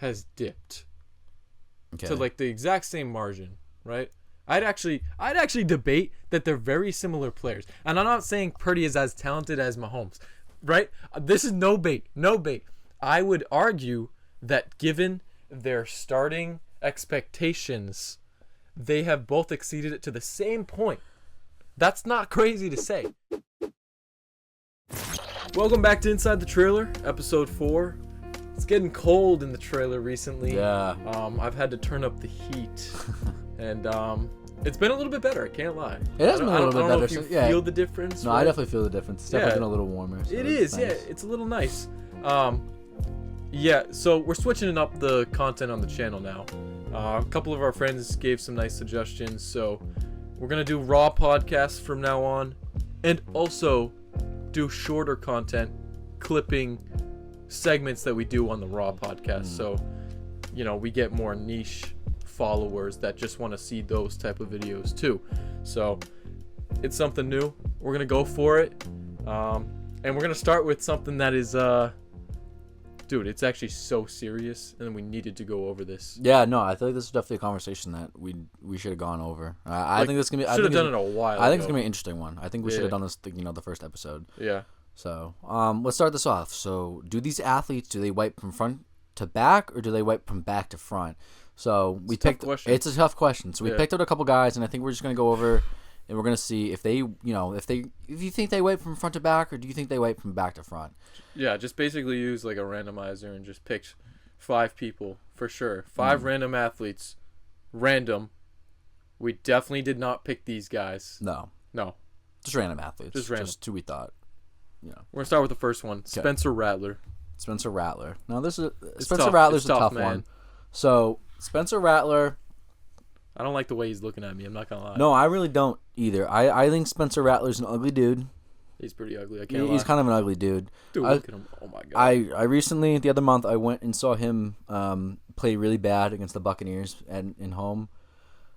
has dipped Okay. to like the exact same margin, right? I'd actually debate that they're very similar players. And I'm not saying Purdy is as talented as Mahomes, right? This is no bait. I would argue that given their starting expectations, they have both exceeded it to the same point. That's not crazy to say. Welcome back to Inside the Trailer, episode 4. It's getting cold in the trailer recently. Yeah. I've had to turn up the heat. And it's been a little bit better, I can't lie. It has been a little bit better. I don't know if you feel the difference. No, right? I definitely feel the difference. It's definitely been a little warmer. So it is, nice. yeah. It's a little nice. Yeah, so we're switching up the content on the channel now. A couple of our friends gave some nice suggestions, so we're going to do raw podcasts from now on, and also do shorter content, clipping segments that we do on the raw podcast. So, you know, we get more niche followers that just want to see those type of videos too. So it's something new. We're gonna go for it, and we're gonna start with something that is dude, it's actually so serious, and we needed to go over this. Yeah, no, I feel like this is definitely a conversation that we should have gone over. I think this can be. Should have done it a while ago. I think it's gonna be an interesting one. I think we should have done this, the first episode. Yeah. So, let's start this off. So, do these athletes, do they wipe from front to back, or do they wipe from back to front? So it's a tough question. So we picked out a couple guys, and I think we're just gonna go over, and we're gonna see if they, if you think they wipe from front to back, or do you think they wipe from back to front? Yeah, just basically use like a randomizer and just pick 5 people for sure. 5 random athletes, random. We definitely did not pick these guys. No, just random athletes. Just random. Just who we thought. We're gonna start with the first one, Spencer Rattler. Spencer Rattler. Now this is Spencer Rattler's a tough man. one. So Spencer Rattler. I don't like the way he's looking at me. I'm not gonna lie. No, I really don't either. I think Spencer Rattler's an ugly dude. He's pretty ugly. I can't lie. He's kind of an ugly dude. Dude, look at him. Oh my god. I recently, the other month, I went and saw him play really bad against the Buccaneers in home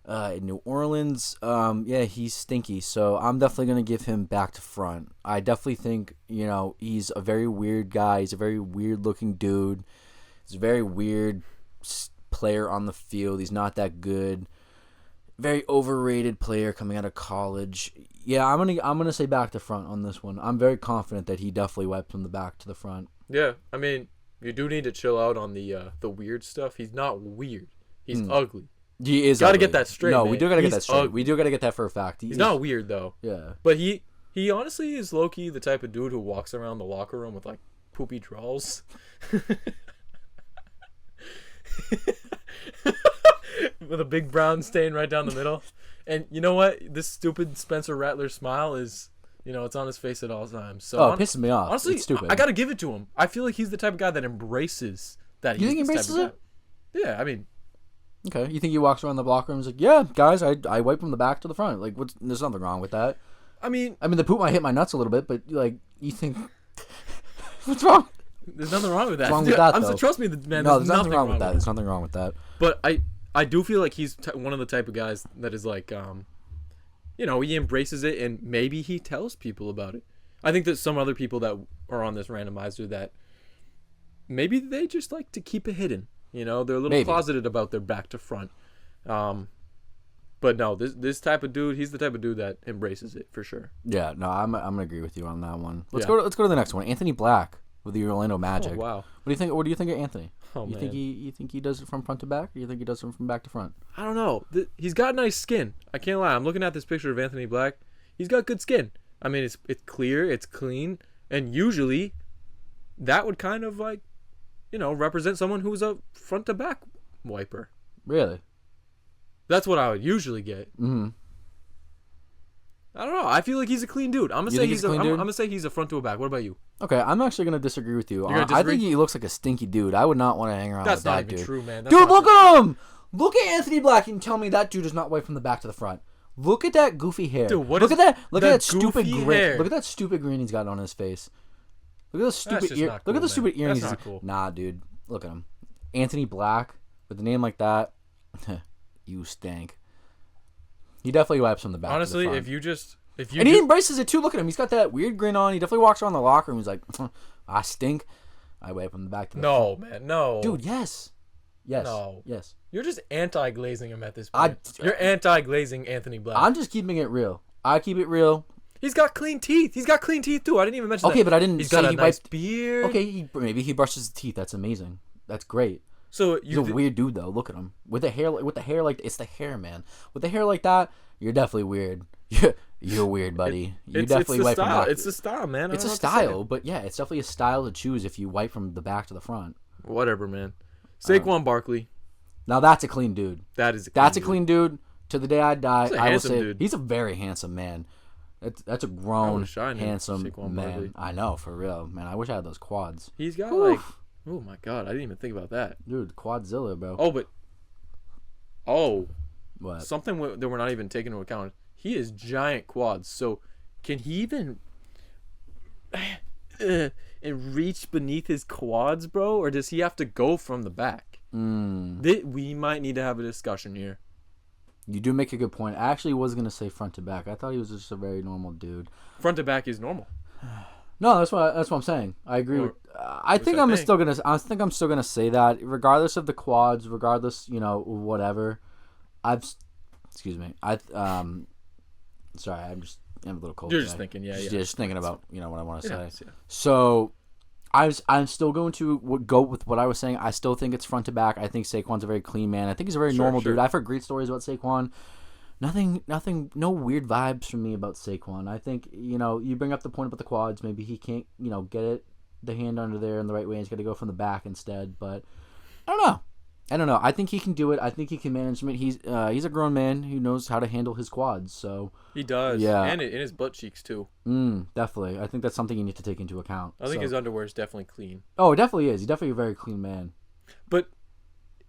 in New Orleans. Yeah, he's stinky. So I'm definitely gonna give him back to front. I definitely think he's a very weird guy. He's a very weird looking dude. He's a very weird player on the field. He's not that good. Very overrated player coming out of college. Yeah, I'm gonna say back to front on this one. I'm very confident that he definitely wiped from the back to the front. Yeah, I mean, you do need to chill out on the weird stuff. He's not weird. He's ugly. He is. Gotta get that straight. No, man. we do gotta get that straight. We do gotta get that for a fact. He's not weird though. Yeah, but he honestly is low key the type of dude who walks around the locker room with like poopy drawers. With a big brown stain right down the middle. And you know what? This stupid Spencer Rattler smile is, it's on his face at all times. So it pisses me off. Honestly, it's stupid. I got to give it to him. I feel like he's the type of guy that embraces that. You think he embraces it? Yeah, I mean. Okay. You think he walks around the locker room and is like, yeah, guys, I wipe from the back to the front. Like, there's nothing wrong with that. I mean, the poop might hit my nuts a little bit, but, like, you think. What's wrong? There's nothing wrong with that. What's wrong with that, though? Trust me, man. No, there's nothing wrong with that. There's nothing wrong with that. But I do feel like he's one of the type of guys that is like, he embraces it and maybe he tells people about it. I think that some other people that are on this randomizer that maybe they just like to keep it hidden. They're a little closeted about their back to front. But no, this type of dude, he's the type of dude that embraces it for sure. Yeah, no, I'm gonna agree with you on that one. Let's go to the next one. Anthony Black with the Orlando Magic. Oh, wow. What do you think? What do you think of Anthony? Oh, man. You think he does it from front to back, or you think he does it from back to front? I don't know. He's got nice skin. I can't lie. I'm looking at this picture of Anthony Black. He's got good skin. I mean, it's clear, it's clean, and usually that would kind of like, represent someone who's a front to back wiper. Really? That's what I would usually get. Mm-hmm. I don't know. I feel like he's a clean dude. I'm gonna say he's a front to a back. What about you? Okay, I'm actually gonna disagree with you. I think he looks like a stinky dude. I would not want to hang around with that dude. That's not even true, man. Dude, look at him! Look at Anthony Black and tell me that dude does not wipe from the back to the front. Look at that goofy hair. Dude, look at that stupid grin. Look at that stupid grin he's got on his face. Look at those stupid earrings. Look at the stupid earrings. That's not cool. Nah, dude. Look at him. Anthony Black with a name like that. You stank. He definitely wipes from the back. Honestly, to the front. he embraces it too. Look at him. He's got that weird grin on. He definitely walks around the locker room. He's like, I stink. I wipe from the back to the front. No, man, no. Dude, yes. Yes. No. Yes. You're just anti-glazing him at this point. You're anti-glazing Anthony Black. I'm just keeping it real. I keep it real. He's got clean teeth. He's got clean teeth too. I didn't even mention that. Okay, but I didn't He's say got a he nice wiped. beard. Okay, maybe he brushes his teeth. That's amazing. That's great. So He's a weird dude though. Look at him with the hair. Like it's the hair, man. With the hair like that, you're definitely weird. You're weird, buddy. You definitely wipe from back. It's the style, man. It's a style, but yeah, it's definitely a style to choose if you wipe from the back to the front. Whatever, man. Saquon Barkley. Now that's a clean dude. That's a clean dude. To the day I die, I will say dude. he's a very handsome man. That's a grown, handsome man. Barkley. I know, for real, man. I wish I had those quads. He's got like, oh my god, I didn't even think about that, dude. Quadzilla, bro. What? Something that we're not even taking into account. He is giant quads. So, can he even and reach beneath his quads, bro, or does he have to go from the back? We might need to have a discussion here. You do make a good point. I actually was gonna say front to back. I thought he was just a very normal dude. Front to back is normal. No, that's what I'm saying. I agree with. I think I'm still gonna say that, regardless of the quads, regardless, whatever. Excuse me. Sorry, I'm a little cold. You're just thinking, yeah. Just thinking about what I want to say. Yeah. So, I'm still going to go with what I was saying. I still think it's front to back. I think Saquon's a very clean man. I think he's a very normal dude. I've heard great stories about Saquon. Nothing, no weird vibes from me about Saquon. I think, you bring up the point about the quads. Maybe he can't, get the hand under there in the right way. He's got to go from the back instead. But I don't know. I think he can do it. I think he can manage it. He's a grown man who knows how to handle his quads. So he does. Yeah, and in his butt cheeks too. Definitely. I think that's something you need to take into account. I think his underwear is definitely clean. Oh, it definitely is. He's definitely a very clean man. But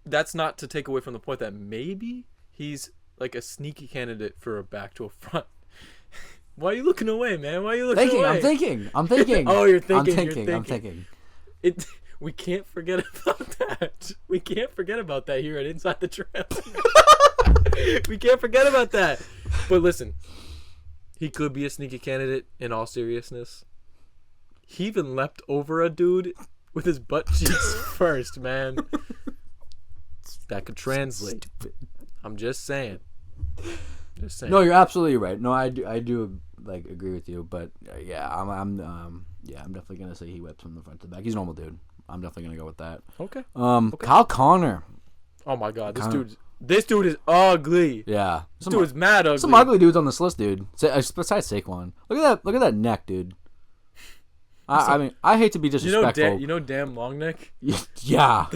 that's not to take away from the point that maybe he's like a sneaky candidate for a back to a front. Why are you looking away, man? Why are you looking away? I'm thinking. Oh, you're thinking. I'm thinking. We can't forget about that. We can't forget about that here at Inside the Trap. We can't forget about that. But listen, he could be a sneaky candidate in all seriousness. He even leapt over a dude with his butt cheeks first, man. That could translate. I'm just saying. No, you're absolutely right. No, I do agree with you. But I'm definitely gonna say he whips from the front to the back. He's a normal dude. I'm definitely gonna go with that. Okay. Kyle Connor. Oh my God, this dude is ugly. Yeah, this dude is mad ugly. Some ugly dudes on this list, dude. Besides Saquon, look at that neck, dude. I mean, I hate to be disrespectful. You know, damn long neck. Yeah.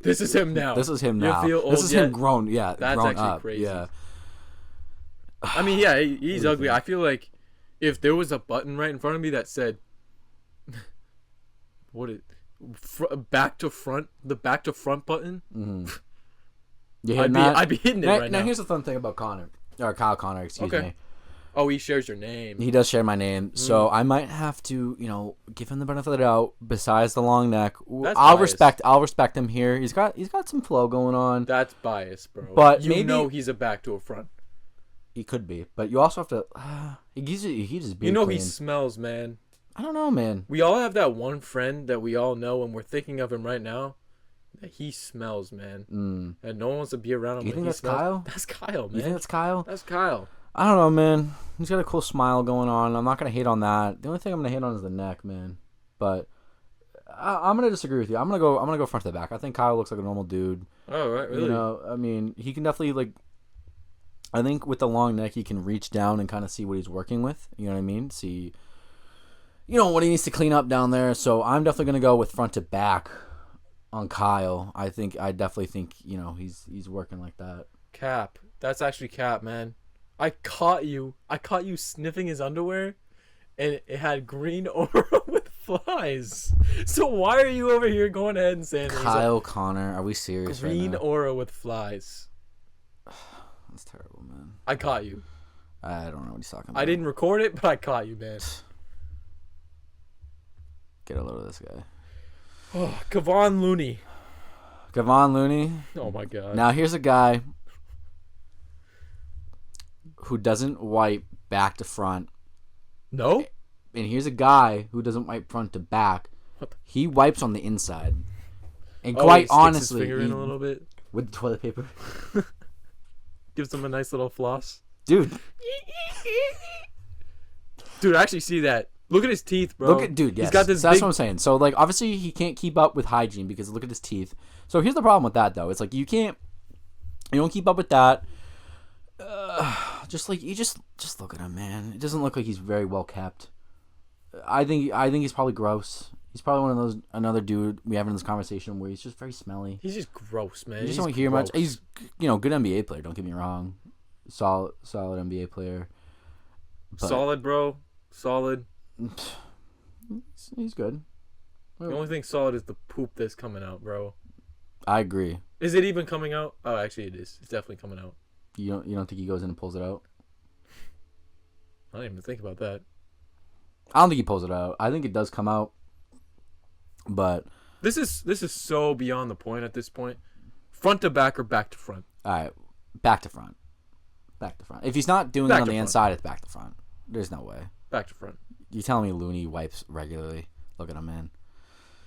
This is him now. You feel old? This is him grown. Yeah, that's grown actually up. crazy. Yeah. I mean, yeah, he's ugly. I feel like if there was a button right in front of me that said, back to front, the back to front button. I'd be hitting it right now. Now here's the fun thing about Kyle Connor. Excuse me. Oh, he shares your name. He does share my name, so I might have to, give him the benefit of the doubt. Besides the long neck, I'll respect him here. He's got some flow going on. That's bias, bro. But maybe he's a back to a front. He could be, but you also have to. He just be. He smells, man. I don't know, man. We all have that one friend that we all know, and we're thinking of him right now. That he smells, man, and no one wants to be around him. You think that's Kyle? That's Kyle, man. You think that's Kyle? That's Kyle. I don't know, man. He's got a cool smile going on. I'm not gonna hate on that. The only thing I'm gonna hate on is the neck, man. But I'm gonna disagree with you. I'm gonna go front to back. I think Kyle looks like a normal dude. Oh, right, really? I mean, he can definitely I think with the long neck, he can reach down and kind of see what he's working with. You know what I mean? See, what he needs to clean up down there. So I'm definitely gonna go with front to back on Kyle. I definitely think he's working like that. Cap. That's actually cap, man. I caught you sniffing his underwear, and it had green aura with flies. So why are you over here going ahead and saying Kyle Connor? Are we serious? Green right now? aura with flies. That's terrible, man. I caught you. I don't know what he's talking about. I didn't record it, but I caught you, man. Get a load of this guy. Oh, Kevon Looney. Oh my God. Now here's a guy who doesn't wipe back to front. No? And here's a guy who doesn't wipe front to back. He wipes on the inside. And Oh, quite he sticks honestly, his finger in a little bit, with the toilet paper, gives him a nice little floss. dude. Dude, I actually see that. Look at his teeth, bro. Look at dude. Yes, He's got this so that's big... what I'm saying. So like, obviously, he can't keep up with hygiene because look at his teeth. So here's the problem with that, though. It's like you don't keep up with that. Just like you just look at him, man. It doesn't look like he's very well kept. I think he's probably gross. He's probably one of those another dude we have in this conversation where he's just very smelly. He's just gross, man. You just don't hear much. He's good NBA player. Don't get me wrong. Solid NBA player. But solid, bro. Solid. He's good. The only thing solid is the poop that's coming out, bro. I agree. Is it even coming out? Oh, actually, it is. It's definitely coming out. You don't think he goes in and pulls it out? I didn't even think about that. I don't think he pulls it out. I think it does come out, but This is so beyond the point at this point. Front to back or back to front? all right, back to front. Back to front. If he's not doing Back it on to the front. inside, it's back to front. There's no way. Back to front. You telling me Looney wipes regularly? Look at him, man.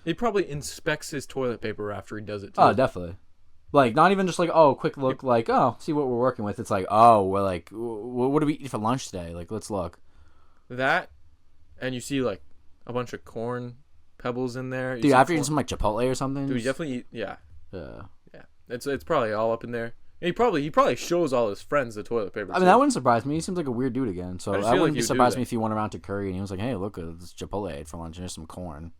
He probably inspects his toilet paper after he does it, too. Oh, definitely. Like, not even just like, oh, quick look, like, oh, see what we're working with. It's like, oh, we're like, what do we eat for lunch today? Like, let's look. That, and you see, like, a bunch of corn pebbles in there. Dude, after eating some, like, Chipotle or something? Dude, you definitely eat, yeah. Yeah. Yeah. It's probably all up in there. And he probably shows all his friends the toilet paper, I mean, that wouldn't surprise me. He seems like a weird dude again. So I just that feel like wouldn't he would do surprise that. me if he went around to Curry and he was like, hey, look, this Chipotle I ate for lunch and here's some corn.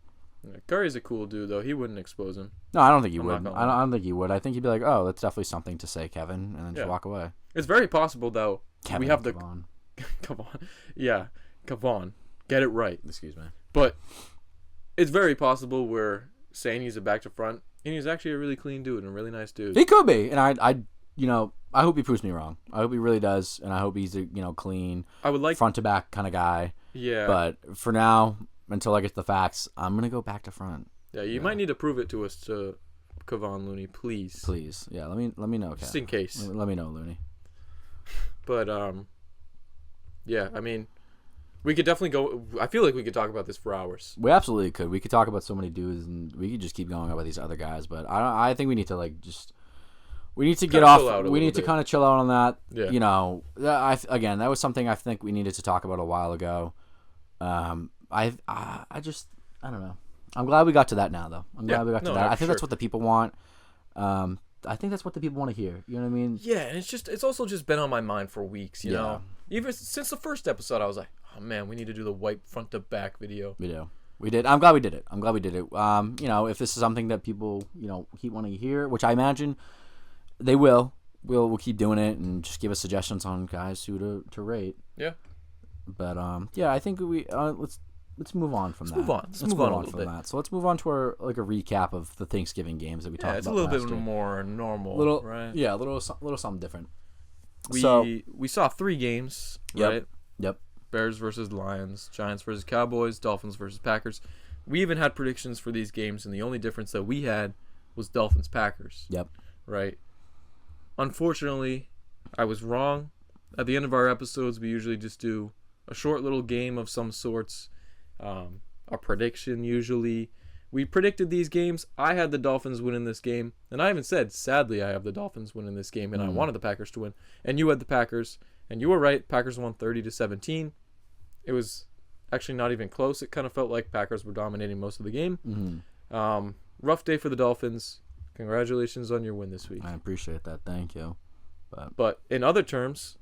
Yeah, Curry's a cool dude, though. He wouldn't expose him. No, I don't think he I'm would. not I gonna don't think he would. I think he'd be like, oh, that's definitely something to say, Kevin, and then just walk away. It's very possible, though. Kevin, we have the... come on. Come on. Yeah. Come on. Get it right. Excuse me. But it's very possible we're saying he's a back to front, and he's actually a really clean dude and a really nice dude. He could be, and I hope he proves me wrong. I hope he really does, and I hope he's a clean, I would like... front to back kind of guy. Yeah. But for now, until I get the facts, I'm gonna go back to front. Yeah, you might need to prove it to us, to Kevon Looney, please. Please, yeah. Let me know, Just Kev. in case. Let me know, Looney. But yeah. I mean, we could definitely go. I feel like we could talk about this for hours. We absolutely could. We could talk about so many dudes, and we could just keep going about these other guys. But I think we need to we need to get off. We need to kind of chill out on that. Yeah. Again, that was something I think we needed to talk about a while ago. I don't know. I'm glad we got to that now, though. I'm glad we got to that. I think that's what the people want. I think that's what the people want to hear. You know what I mean? Yeah, and it's also just been on my mind for weeks. You know, even since the first episode, I was like, oh man, we need to do the wipe front to back video. We did. I'm glad we did it. If this is something that people keep wanting to hear, which I imagine they will, we'll keep doing it and just give us suggestions on guys who to rate. Yeah. But I think we let's move on from that. Let's move on a little bit. That. So let's move on to our a recap of the Thanksgiving games that we talked about. Yeah, it's a little bit year. more normal, right? Yeah, a little something different. We saw 3 games, right? Yep. Bears versus Lions, Giants versus Cowboys, Dolphins versus Packers. We even had predictions for these games, and the only difference that we had was Dolphins-Packers. Yep. Right? Unfortunately, I was wrong. At the end of our episodes, we usually just do a short little game of some sorts. A prediction, usually. We predicted these games. I had the Dolphins winning this game. And I even said, sadly, I have the Dolphins winning this game, and I wanted the Packers to win. And you had the Packers. And you were right. Packers won 30-17. It was actually not even close. It kind of felt like Packers were dominating most of the game. Mm-hmm. Rough day for the Dolphins. Congratulations on your win this week. I appreciate that. Thank you. But in other terms,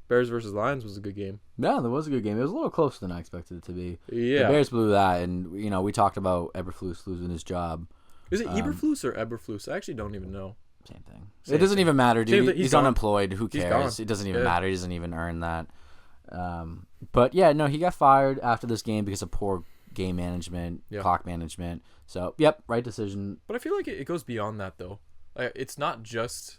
Bears versus Lions was a good game. Yeah, that was a good game. It was a little closer than I expected it to be. Yeah. The Bears blew that, and we talked about Eberflus losing his job. Is it Eberflus or Eberflus? I actually don't even know. Same thing. It doesn't even matter, dude. He's unemployed. Who cares? It doesn't even matter. He doesn't even earn that. But yeah, no, he got fired after this game because of poor game management, clock management. So, yep, right decision. But I feel like it goes beyond that, though. It's not just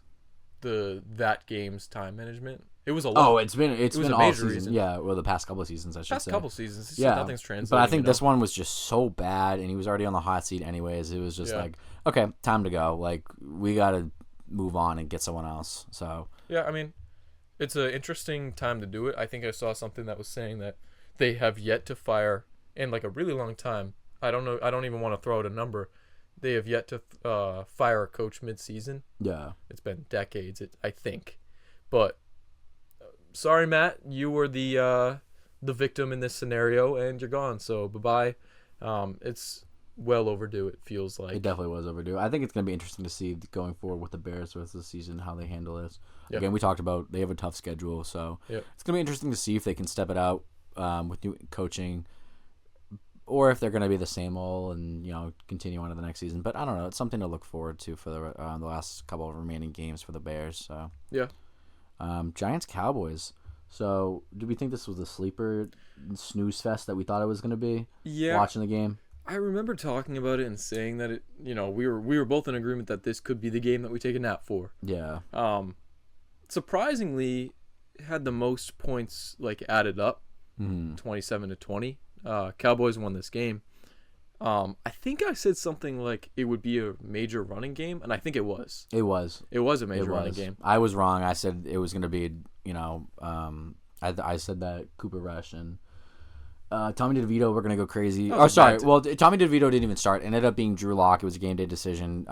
that game's time management. It was a lot. Oh, it's been a all major season. reason. Yeah, well, the past couple of seasons, I should say. Couple seasons. Yeah, nothing's translating. But I think this one was just so bad, and he was already on the hot seat anyways. It was just like, okay, time to go. Like, we got to move on and get someone else. So yeah, I mean, it's an interesting time to do it. I think I saw something that was saying that they have yet to fire in like a really long time. I don't know. I don't even want to throw out a number. they have yet to fire a coach mid-season. Yeah. It's been decades, I think. But sorry, Matt, you were the victim in this scenario, and you're gone. So bye-bye. It's well overdue, it feels like. It definitely was overdue. I think it's going to be interesting to see going forward with the Bears the rest of the season, how they handle this. Yep. Again, we talked about they have a tough schedule, so it's going to be interesting to see if they can step it out with new coaching, or if they're going to be the same old and continue on to the next season. But I don't know. It's something to look forward to for the last couple of remaining games for the Bears. So yeah. Giants Cowboys. So do we think this was a sleeper snooze fest that we thought it was going to be? Yeah. Watching the game. I remember talking about it and saying that we were both in agreement that this could be the game that we take a nap for. Yeah. Surprisingly, had the most points added up, 27-20. Cowboys won this game. I think I said something like it would be a major running game, and I think it was. It was. It was a major running game. I was wrong. I said it was going to be, I said that Cooper Rush and Tommy DeVito were going to go crazy. Oh, sorry. Well, Tommy DeVito didn't even start. It ended up being Drew Lock. It was a game day decision.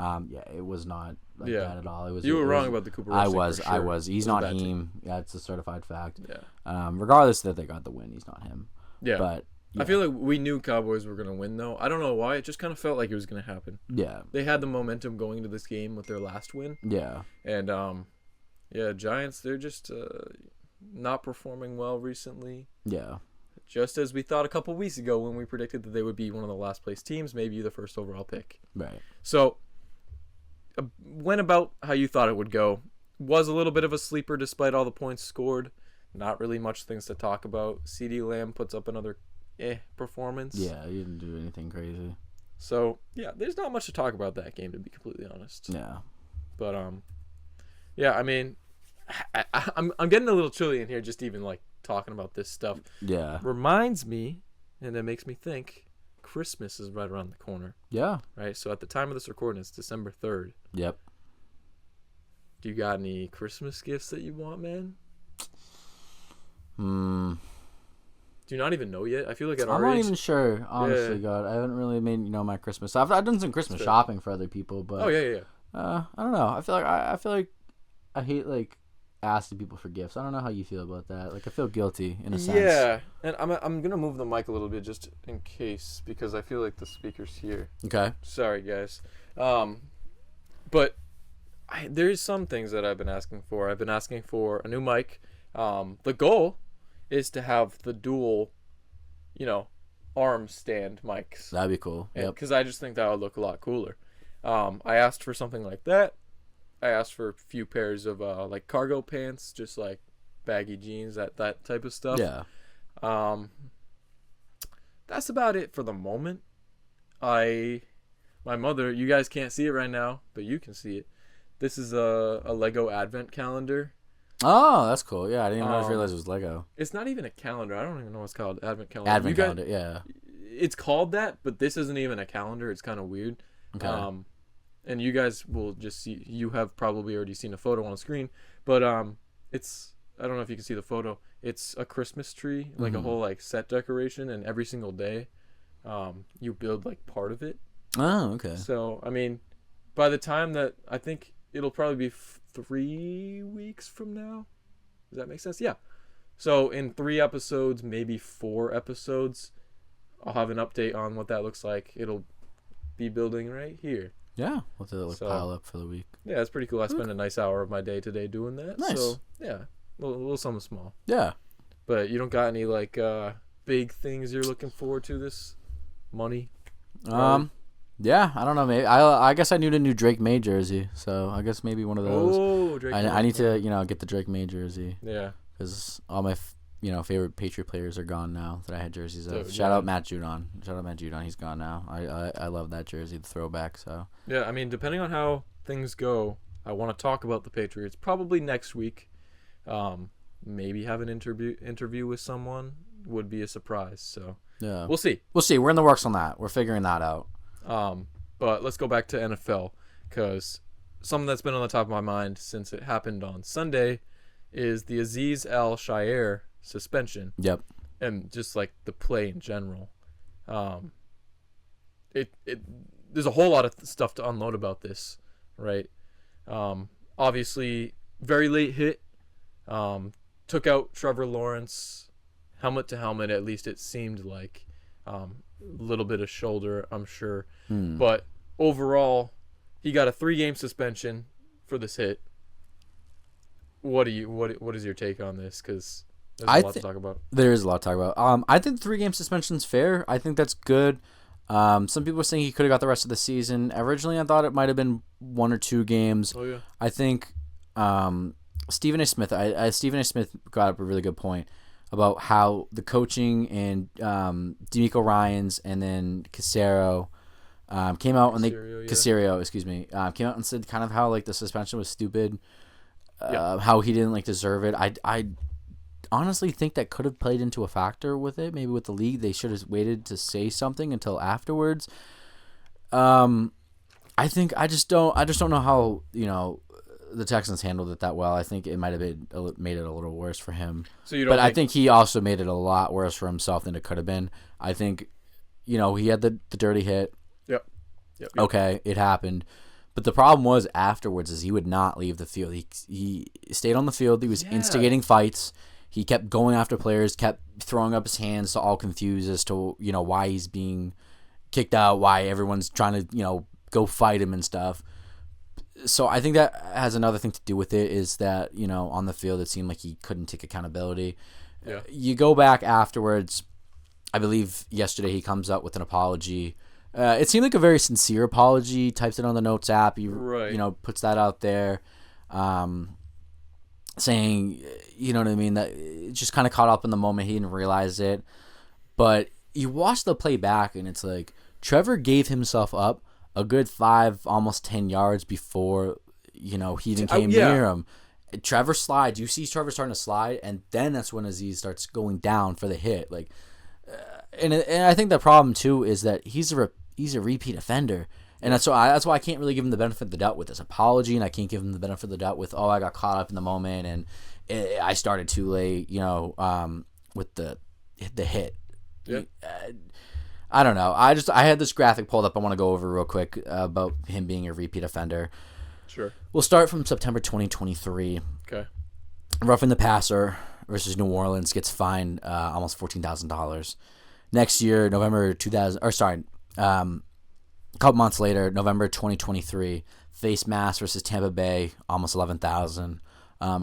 It was not that at all. You were wrong about the Cooper Rush. I was. He's not him. Yeah, it's a certified fact. Yeah. Regardless that they got the win, he's not him. Yeah. But I feel like we knew Cowboys were going to win, though. I don't know why. It just kind of felt like it was going to happen. Yeah. They had the momentum going into this game with their last win. Yeah. And, Giants, they're just not performing well recently. Yeah. Just as we thought a couple weeks ago when we predicted that they would be one of the last place teams, maybe the first overall pick. Right. So, went about how you thought it would go. Was a little bit of a sleeper despite all the points scored. Not really much things to talk about. CeeDee Lamb puts up another performance. Yeah, he didn't do anything crazy. So, yeah, there's not much to talk about that game, to be completely honest. Yeah. But, I mean, I'm getting a little chilly in here just even, talking about this stuff. Yeah. Reminds me, and it makes me think, Christmas is right around the corner. Yeah. Right? So, at the time of this recording, it's December 3rd. Yep. Do you got any Christmas gifts that you want, man? Do you not even know yet? I feel like at our age... I'm not even sure, honestly, God. I haven't really made, my Christmas. I've done some Christmas shopping for other people, but... Oh, yeah. I don't know. I feel like I hate, asking people for gifts. I don't know how you feel about that. I feel guilty, in a sense. Yeah, and I'm going to move the mic a little bit just in case, because I feel like the speaker's here. Okay. Sorry, guys. But there's some things that I've been asking for. I've been asking for a new mic. The goal is to have the dual, arm stand mics. That'd be cool. Yep. Because I just think that would look a lot cooler. I asked for something like that. I asked for a few pairs of cargo pants, just baggy jeans, that type of stuff. Yeah. That's about it for the moment. My mother, you guys can't see it right now, but you can see it. This is a Lego Advent calendar. Oh, that's cool. Yeah, I didn't even realize it was Lego. It's not even a calendar. I don't even know what's called. Advent calendar. Calendar, yeah. It's called that, but this isn't even a calendar. It's kind of weird. Okay. And you guys will just see. You have probably already seen a photo on the screen, but it's. I don't know if you can see the photo. It's a Christmas tree, a whole set decoration, and every single day, you build part of it. Oh, okay. So I mean, by the time that I think it'll probably be 3 weeks from now. Does that make sense? Yeah. So in 3 episodes, maybe 4 episodes, I'll have an update on what that looks like. It'll be building right here. Yeah. We'll have to pile up for the week. Yeah, it's pretty cool. I spend a nice hour of my day today doing that. Nice. So yeah, a little something small. Yeah. But you don't got any big things you're looking forward to this money? Yeah, I don't know. Maybe I guess I need a new Drake May jersey, so I guess maybe one of those. Oh, Drake. I need to get the Drake May jersey. Yeah. Because all my favorite Patriot players are gone now that I had jerseys of. So, Shout out Matt Judon. He's gone now. I love that jersey, the throwback. So yeah, I mean, depending on how things go, I want to talk about the Patriots probably next week. Maybe have an interview with someone would be a surprise. So yeah, we'll see. We're in the works on that. We're figuring that out. But let's go back to NFL, because something that's been on the top of my mind since it happened on Sunday is the Azeez Al-Shaair suspension. Yep. And just the play in general. there's a whole lot of stuff to unload about this, right? Obviously, very late hit. Took out Trevor Lawrence, helmet to helmet. At least it seemed like a little bit of shoulder, I'm sure. But overall, he got a 3-game suspension for this hit. What is your take on this? Because there's a lot to talk about. There is a lot to talk about. I think 3-game suspension's fair. I think that's good. Some people are saying he could have got the rest of the season. Originally, I thought it might have been 1 or 2 games. Oh yeah. I think Stephen A. Smith. Stephen A. Smith got up a really good point about how the coaching and D'Amico Ryans and then Caserio came out Caserio, excuse me, came out and said kind of how like the suspension was stupid. How he didn't like deserve it. I honestly think that could have played into a factor with it. Maybe with the league, they should have waited to say something until afterwards. I just don't know how the Texans handled it that well. I think it might have made it a little worse for him. I think he also made it a lot worse for himself than it could have been. I think, he had the dirty hit. Yep. Okay, it happened. But the problem was afterwards is he would not leave the field. He stayed on the field. He was instigating fights. He kept going after players, kept throwing up his hands to all confused as to, why he's being kicked out, why everyone's trying to, go fight him and stuff. So I think that has another thing to do with it is that, on the field it seemed like he couldn't take accountability. Yeah. You go back afterwards, I believe yesterday he comes up with an apology. It seemed like a very sincere apology, types it on the notes app, puts that out there, saying, you know what I mean, that it just kind of caught up in the moment. He didn't realize it. But you watch the play back, and it's like Trevor gave himself up a good 5, almost 10 yards before, he even came near him. Trevor slides. You see Trevor starting to slide, and then that's when Azeez starts going down for the hit. Like, and I think the problem too is that he's a repeat offender, and that's why I can't really give him the benefit of the doubt with this apology, and I can't give him the benefit of the doubt with I got caught up in the moment and I started too late, with the hit. Yeah. I don't know. I had this graphic pulled up I want to go over real quick about him being a repeat offender. Sure. We'll start from September 2023. Okay. Roughing the passer versus New Orleans gets fined almost $14,000. Next year, November 2000, or sorry, a couple months later, November 2023, face mask versus Tampa Bay, almost $11,000.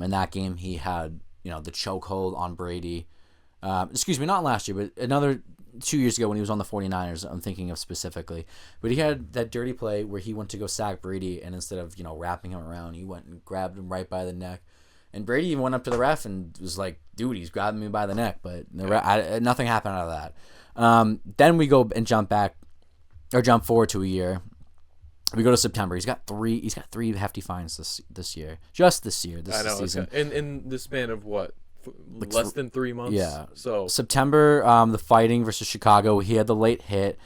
In that game, he had the chokehold on Brady. Excuse me, not last year, but another 2 years ago when he was on the 49ers, I'm thinking of specifically. But he had that dirty play where he went to go sack Brady, and instead of wrapping him around, he went and grabbed him right by the neck. And Brady even went up to the ref and was like, dude, he's grabbing me by the neck. But nothing happened out of that. Then we go and jump forward to a year. We go to September. He's got three hefty fines this year. Just this year. This season. In the span of what? Less than 3 months? Yeah. So September, the fighting versus Chicago, he had the late hit.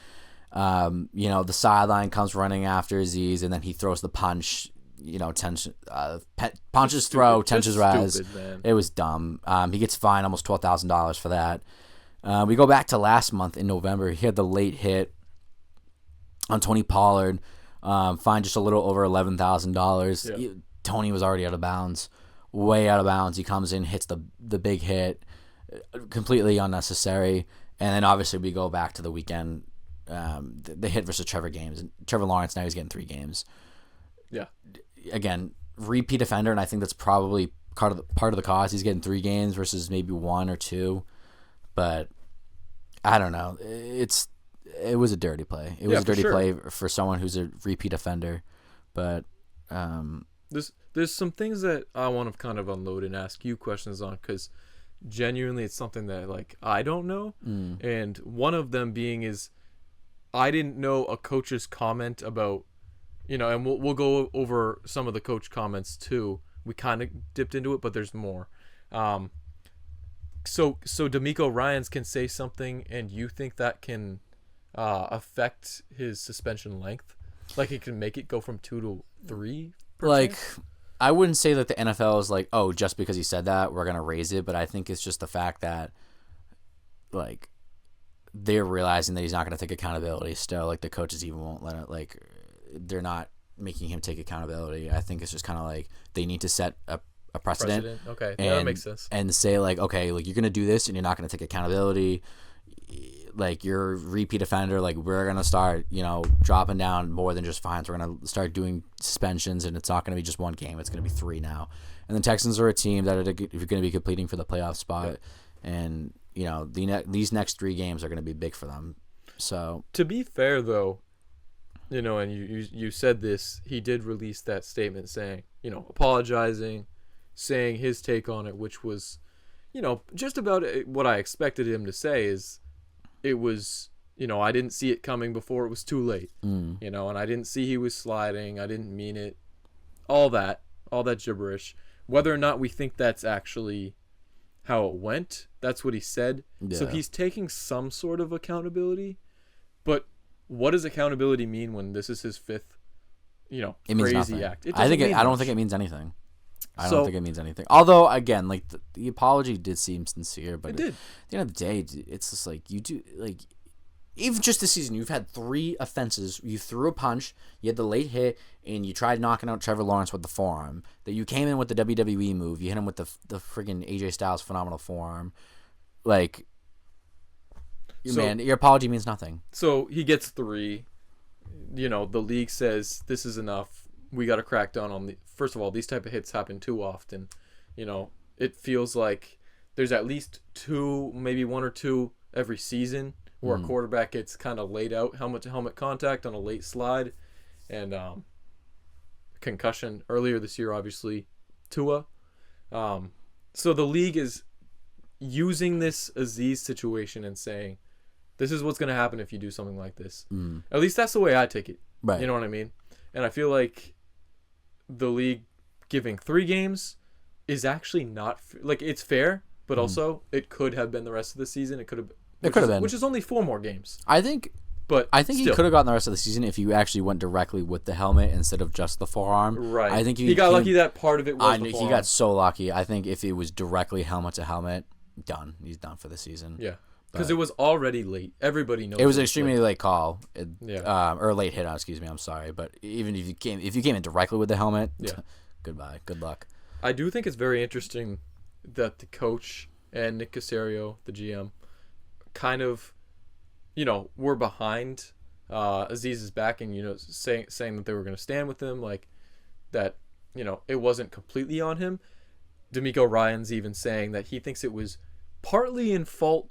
The sideline comes running after Azeez, and then he throws the punch. Punches throw, tensions rise. It was dumb. He gets fined almost $12,000 for that. We go back to last month in November. He had the late hit on Tony Pollard. Fined just a little over $11,000. Yeah. Tony was already out of bounds, way out of bounds. He comes in, hits the big hit, completely unnecessary. And then obviously we go back to the weekend, the hit versus Trevor Lawrence. Now he's getting 3 games. Yeah. Again, repeat offender, and I think that's probably part of the cause. He's getting 3 games versus maybe 1 or 2, but I don't know. It was a dirty play. It was a dirty play for someone who's a repeat offender, but there's some things that I want to kind of unload and ask you questions on, because genuinely it's something that like I don't know, and one of them being is I didn't know a coach's comment about. And we'll go over some of the coach comments too. We kind of dipped into it, but there's more. So D'Amico Ryans can say something, and you think that can affect his suspension length? Like it can make it go from 2 to 3? Like, I wouldn't say that the NFL is like, oh, just because he said that, we're gonna raise it. But I think it's just the fact that, like, they're realizing that he's not going to take accountability still. Like, the coaches even won't let it, like, they're not making him take accountability. I think it's just kind of like they need to set a precedent. Okay, and, that makes sense. And say, like, okay, like, you're going to do this and you're not going to take accountability. Like, you're a repeat offender. Like, we're going to start, dropping down more than just fines. We're going to start doing suspensions, and it's not going to be just one game. It's going to be 3 now. And the Texans are a team that are going to be competing for the playoff spot. Yep. And, these next 3 games are going to be big for them. So, to be fair, though, and you said this, he did release that statement saying, apologizing, saying his take on it, which was, just about what I expected him to say is it was, I didn't see it coming before it was too late, and I didn't see he was sliding. I didn't mean it. All that gibberish. Whether or not we think that's actually how it went, that's what he said. Yeah. So he's taking some sort of accountability, but what does accountability mean when this is his 5th, it means crazy nothing. act? I don't think it means anything. I don't think it means anything. Although, again, like, the apology did seem sincere, but it did. At the end of the day, it's just like, you do, like, even just this season, you've had 3 offenses. You threw a punch, you had the late hit, and you tried knocking out Trevor Lawrence with the forearm. That you came in with the WWE move. You hit him with the friggin' AJ Styles phenomenal forearm. Like, man, your apology means nothing. So he gets 3. The league says this is enough. We got to crack down on first of all, these type of hits happen too often. It feels like there's at least 2, maybe 1 or 2 every season where a quarterback gets kind of laid out helmet to helmet contact on a late slide, and concussion earlier this year, obviously Tua. So the league is using this Azeez situation and saying, this is what's going to happen if you do something like this. At least that's the way I take it. Right. You know what I mean? And I feel like the league giving 3 games is actually not like, it's fair, but also it could have been the rest of the season. It could have been, which is only 4 more games. I think he could have gotten the rest of the season if you actually went directly with the helmet instead of just the forearm. Right. I think he got lucky that part of it was the forearm. He got so lucky. I think if it was directly helmet to helmet, done. He's done for the season. Yeah. Because it was already late. Everybody knows it was an extremely late call. Yeah. Or late hit. Excuse me. I'm sorry, but even if you came in directly with the helmet, yeah. Goodbye. Good luck. I do think it's very interesting that the coach and Nick Caserio, the GM, kind of, were behind Azeez's back and saying that they were going to stand with him, like that. It wasn't completely on him. D'Amico Ryan's even saying that he thinks it was partly in fault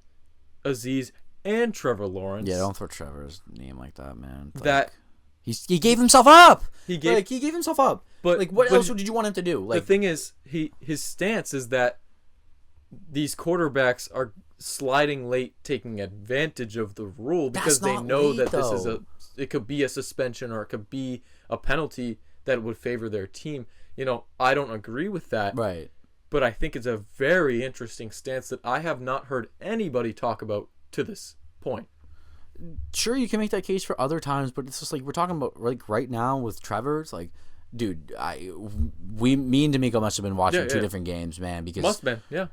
Azeez and Trevor Lawrence. Yeah, don't throw Trevor's name like that, man. He gave himself up. He gave himself up. But what else did you want him to do? The thing is, his stance is that these quarterbacks are sliding late, taking advantage of the rule because they know that it could be a suspension or it could be a penalty that would favor their team. I don't agree with that. Right. But I think it's a very interesting stance that I have not heard anybody talk about to this point. Sure, you can make that case for other times, but it's just like we're talking about like right now with Trevor. It's like, dude, me and D'Amico must have been watching 2 different games, man. Because must have been, yeah.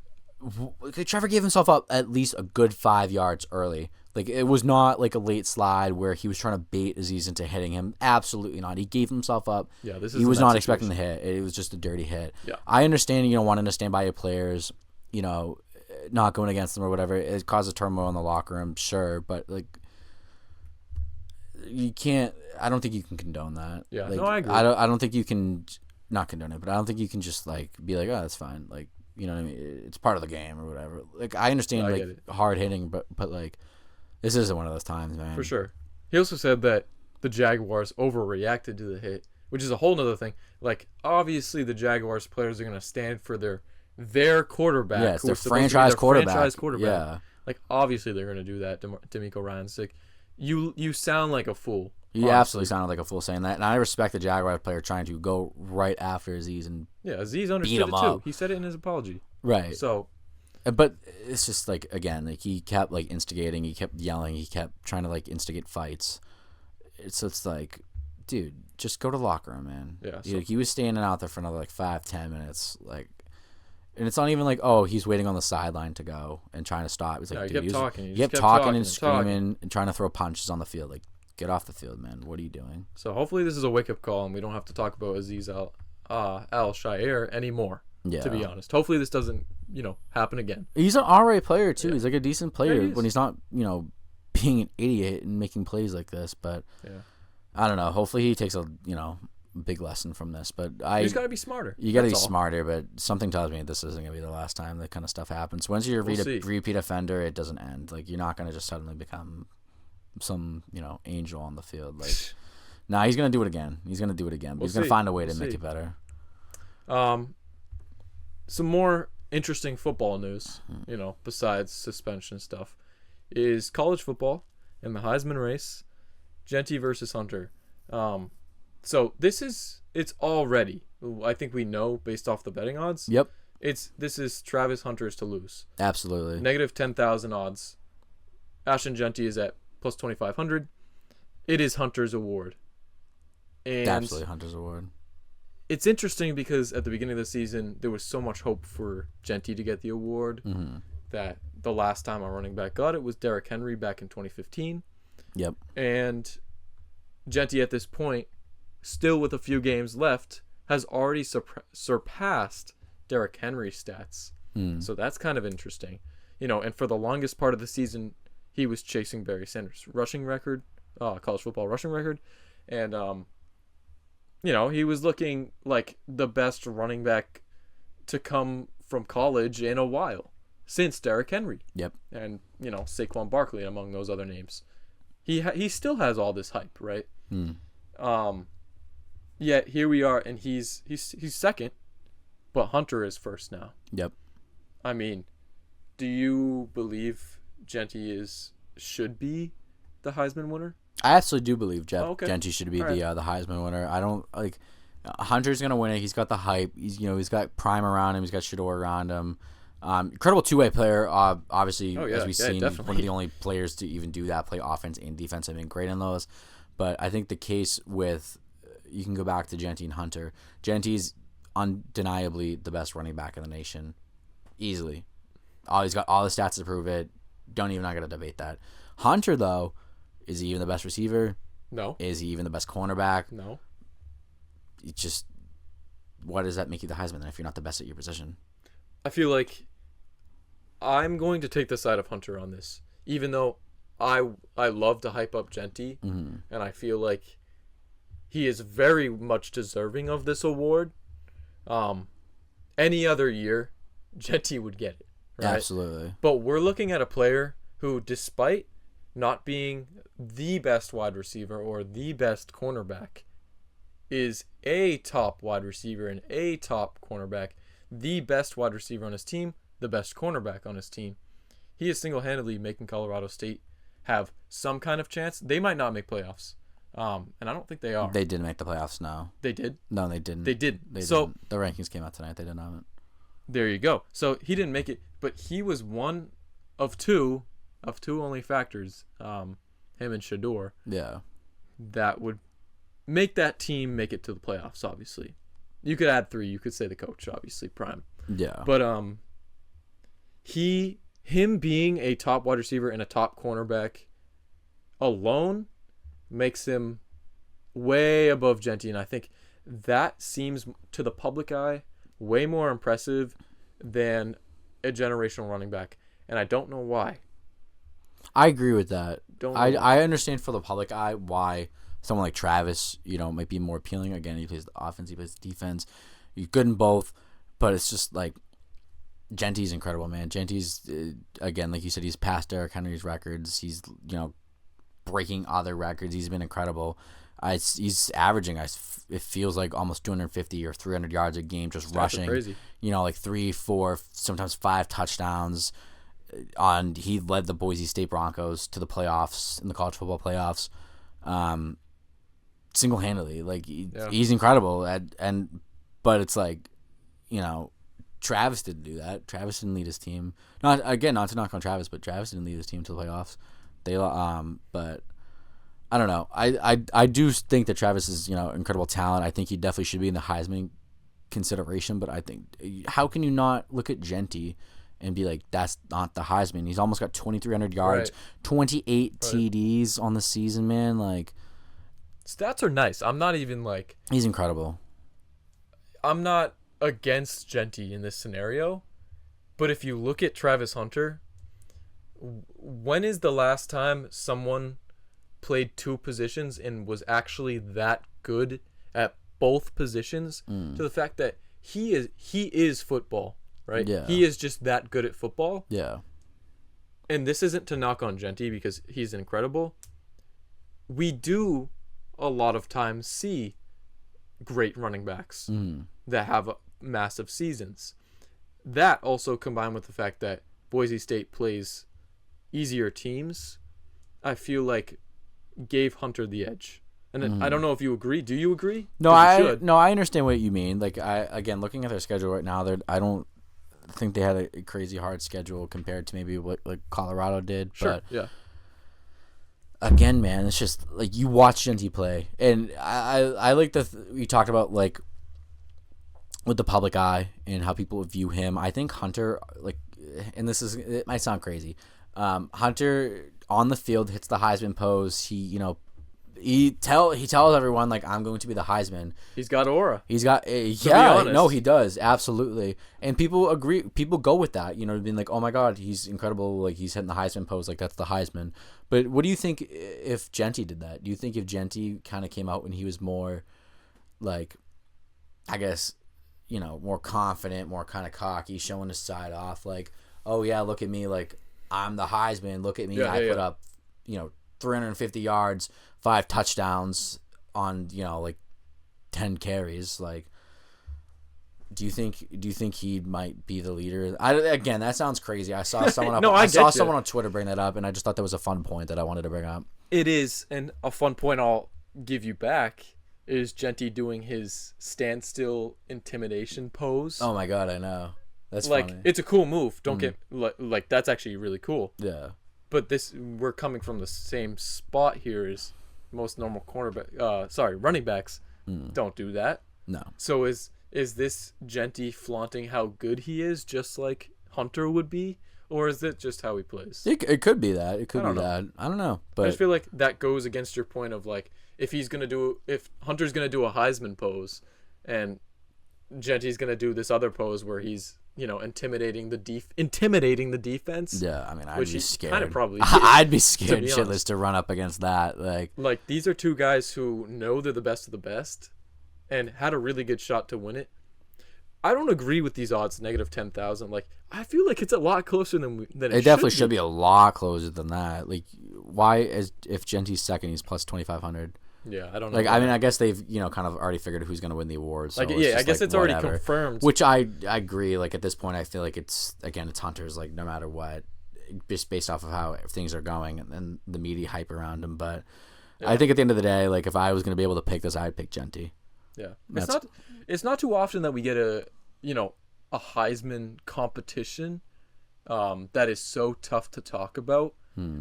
Trevor gave himself up at least a good 5 yards early. Like, it was not like a late slide where he was trying to bait Azeez into hitting him. Absolutely not. He gave himself up. Yeah, he was not expecting the hit. It was just a dirty hit. Yeah. I understand, wanting to stand by your players, not going against them or whatever. It causes turmoil in the locker room, sure, but like, you can't. I don't think you can condone that. Yeah, like, no, I agree. I don't think you can not condone it, but I don't think you can just like be like, oh, that's fine. Like, you know what I mean? It's part of the game or whatever. Like, I understand hard hitting, but like, this isn't one of those times, man. For sure. He also said that the Jaguars overreacted to the hit, which is a whole nother thing. Like, obviously, the Jaguars players are going to stand for their quarterback. Yeah, it's their franchise quarterback. Yeah. Like, obviously, they're going to do that. D'Amico Ryan's like, you sound like a fool. You absolutely sounded like a fool saying that, and I respect the Jaguars player trying to go right after Azeez and Azeez understood it too. Up. He said it in his apology. Right. So, but it's just like, again, like, he kept like instigating, he kept yelling, he kept trying to like instigate fights. It's like, dude, just go to the locker room, man. Yeah. He was standing out there for another like 5-10 minutes, like, And it's not even like, oh, he's waiting on the sideline to go and trying to stop. It's like, he dude, kept talking. He kept talking and screaming and trying to throw punches on the field. Like, get off the field, man. What are you doing? So hopefully this is a wake-up call and we don't have to talk about Azeez Al-Shaair anymore, to be honest. Hopefully this doesn't, happen again. He's an all-right player, too. Yeah. He's like a decent player when he's not, being an idiot and making plays like this. But I don't know. Hopefully he takes a, big lesson from this. But he's got to be smarter. You got to be smarter, but something tells me this isn't going to be the last time that kind of stuff happens. Once you're a repeat offender, it doesn't end. Like, you're not going to just suddenly become some, angel on the field. Like, nah, he's going to do it again. He's going to do it again. But he's going to find a way to make it better. Some more interesting football news, besides suspension stuff, is college football and the Heisman race, Jeanty versus Hunter. So it's already, I think we know based off the betting odds. Yep. This is Travis Hunter's to lose. Absolutely. Negative 10,000 odds. Ashton Jeanty is at plus 2,500. It is Hunter's award. And absolutely Hunter's award. It's interesting because at the beginning of the season, there was so much hope for Jeanty to get the award that the last time a running back got it was Derrick Henry back in 2015. Yep. And Jeanty at this point, still with a few games left, has already surpassed Derrick Henry's stats. So that's kind of interesting. And for the longest part of the season, he was chasing Barry Sanders' rushing record, college football rushing record. And, he was looking like the best running back to come from college in a while since Derrick Henry. Yep. And, Saquon Barkley among those other names. He still has all this hype, right? Yet here we are, and he's second, but Hunter is first now. Yep. I mean, do you believe Jeanty should be the Heisman winner? I absolutely do believe Jeanty should be right. the Heisman winner. I don't like Hunter's gonna win it. He's got the hype. He's got prime around him. He's got Shador around him. Incredible two-way player. Obviously, as we've seen, definitely. One of the only players to even do that, play offense and defense. I mean, great in those. But I think the case with you can go back to Jeanty and Hunter. Jeanty's undeniably the best running back in the nation, easily. He's got all the stats to prove it. Not gonna debate that. Hunter though, is he even the best receiver? No. Is he even the best cornerback? No. It's just, what does that make you the Heisman then if you're not the best at your position? I feel like I'm going to take the side of Hunter on this, even though I love to hype up Jeanty, and I feel like he is very much deserving of this award. Any other year, Jeanty would get it. Right? Absolutely. But we're looking at a player who, despite not being the best wide receiver or the best cornerback, is a top wide receiver and a top cornerback, the best wide receiver on his team, the best cornerback on his team. He is single-handedly making Colorado State have some kind of chance. They might not make playoffs, and I don't think they are. They didn't make the playoffs, no. They did? No, they didn't. They did. They didn't. The rankings came out tonight. They did not. There you go. So he didn't make it, but he was one of two only factors, him and Shador, that would make that team make it to the playoffs, obviously. You could add three. You could say the coach, obviously, prime. Yeah. But him being a top wide receiver and a top cornerback alone makes him way above Jeanty, and I think that seems to the public eye way more impressive than a generational running back, and I don't know why. I agree with that. I understand for the public eye why someone like Travis, might be more appealing. Again, he plays the offense, he plays the defense. He's good in both, but it's just like Jeanty's incredible, man. Jeanty's, again, like you said, he's passed Derrick Henry's records. He's, breaking other records. He's been incredible. He's averaging, it feels like almost 250 or 300 yards a game just rushing. Crazy. Like 3, 4, sometimes 5 touchdowns. He led the Boise State Broncos to the playoffs, in the college football playoffs, single-handedly. Like, he's incredible. But it's like, Travis didn't do that. Travis didn't lead his team. Not to knock on Travis, but Travis didn't lead his team to the playoffs. But I don't know. I do think that Travis is, incredible talent. I think he definitely should be in the Heisman consideration, but I think how can you not look at Jeanty and be like, that's not the Heisman? He's almost got 2,300 yards, 28 TDs on the season, man. Like, stats are nice. I'm not even like, he's incredible. I'm not against Jeanty in this scenario, but if you look at Travis Hunter, when is the last time someone played two positions and was actually that good at both positions to the fact that he is football, right? Yeah. He is just that good at football. Yeah. And this isn't to knock on Jeanty because he's incredible. We do a lot of times see great running backs that have massive seasons. That also combined with the fact that Boise State plays easier teams, I feel like gave Hunter the edge. And I don't know if you agree. Do you agree? No, I understand what you mean. Like, again, looking at their schedule right now, I don't think they had a crazy hard schedule compared to maybe what like Colorado did. Sure. But yeah. Again, man, it's just like you watch Jeanty play, and I like we talked about like with the public eye and how people view him. I think Hunter, like, and it might sound crazy. Hunter on the field hits the Heisman pose. He tells everyone like, I'm going to be the Heisman. He's got aura. He's got no, he does, absolutely. And people agree. People go with that, being like, oh my God, he's incredible. Like, he's hitting the Heisman pose. Like, that's the Heisman. But what do you think if Jeanty did that? Do you think if Jeanty kind of came out when he was more, like, I guess, more confident, more kind of cocky, showing his side off, like, oh yeah, look at me, like, I'm the Heisman. Look at me. I put up, 350 yards, 5 touchdowns on, like 10 carries. Like, do you think he might be the leader? Again, that sounds crazy. I saw someone someone on Twitter bring that up, and I just thought that was a fun point that I wanted to bring up. It is, and a fun point I'll give you back is Jeanty doing his standstill intimidation pose. Oh my God, I know. That's like funny. It's a cool move. Don't get like that's actually really cool. Yeah. But we're coming from the same spot here as most normal running backs don't do that. No. So is this Jeanty flaunting how good he is, just like Hunter would be, or is it just how he plays? It could be that. It could be that. I don't know. But I just feel like that goes against your point of like if Hunter's gonna do a Heisman pose, and Jeanty's gonna do this other pose where he's intimidating the defense. Yeah, I mean, I'd be scared. Kind of probably. I'd be scared shitless to run up against that. Like these are two guys who know they're the best of the best, and had a really good shot to win it. I don't agree with these odds, -10,000. Like, I feel like it's a lot closer than it definitely should be a lot closer than that. Like, why if Genty's second, he's plus 2,500? Yeah, I don't know. Like, I mean, I guess they've kind of already figured who's going to win the awards. So like, yeah, I guess it's already confirmed. Which I agree. Like, at this point, I feel like it's Hunter's. Like, no matter what, just based off of how things are going and the media hype around him. But yeah. I think at the end of the day, like, if I was going to be able to pick this, I'd pick Jeanty. Yeah, it's not too often that we get a Heisman competition that is so tough to talk about,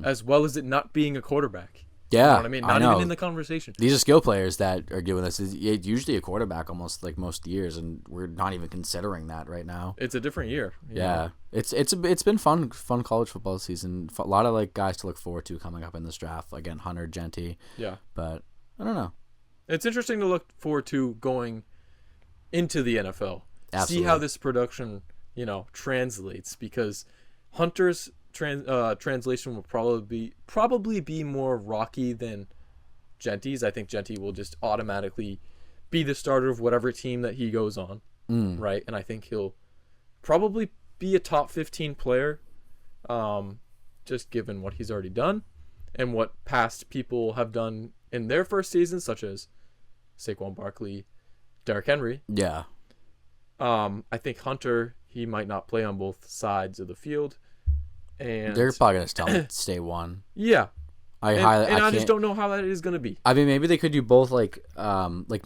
as well as it not being a quarterback. Yeah, you know what I mean, not even in the conversation. These are skill players that are doing this. It's usually a quarterback, almost like most years, and we're not even considering that right now. It's a different year. Yeah, it's been fun college football season. A lot of like guys to look forward to coming up in this draft. Again, Hunter, Jeanty. Yeah, but I don't know. It's interesting to look forward to going into the NFL. Absolutely. See how this production, translates, because Hunter's translation will probably be more rocky than Jeanty's. I think Jeanty will just automatically be the starter of whatever team that he goes on, right? And I think he'll probably be a top 15 player, just given what he's already done and what past people have done in their first season, such as Saquon Barkley, Derrick Henry. Yeah. I think Hunter, he might not play on both sides of the field, and they're probably gonna tell him to stay one. Yeah, I just don't know how that is gonna be. I mean, maybe they could do both, like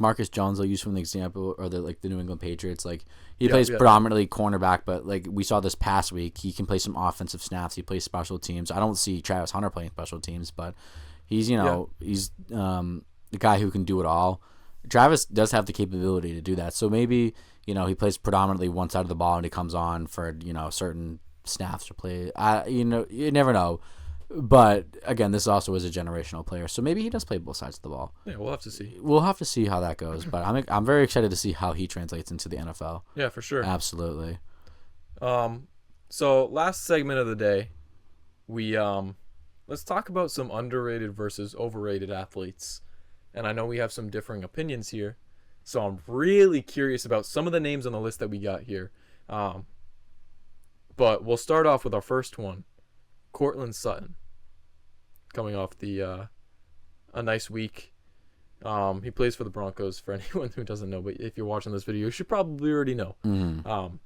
Marcus Jones. I'll use from the example, or the New England Patriots. Like he plays predominantly cornerback, but like we saw this past week, he can play some offensive snaps. He plays special teams. I don't see Travis Hunter playing special teams, but he's he's the guy who can do it all. Travis does have the capability to do that, so maybe he plays predominantly one side of the ball and he comes on for, certain snaps or play. You never know. But again, this also is a generational player, so maybe he does play both sides of the ball. Yeah, we'll have to see. We'll have to see how that goes, but I'm very excited to see how he translates into the NFL. Yeah, for sure. Absolutely. So last segment of the day, we let's talk about some underrated versus overrated athletes. And I know we have some differing opinions here, so I'm really curious about some of the names on the list that we got here. But we'll start off with our first one, Courtland Sutton, coming off a nice week. He plays for the Broncos, for anyone who doesn't know, but if you're watching this video, you should probably already know. Mm-hmm.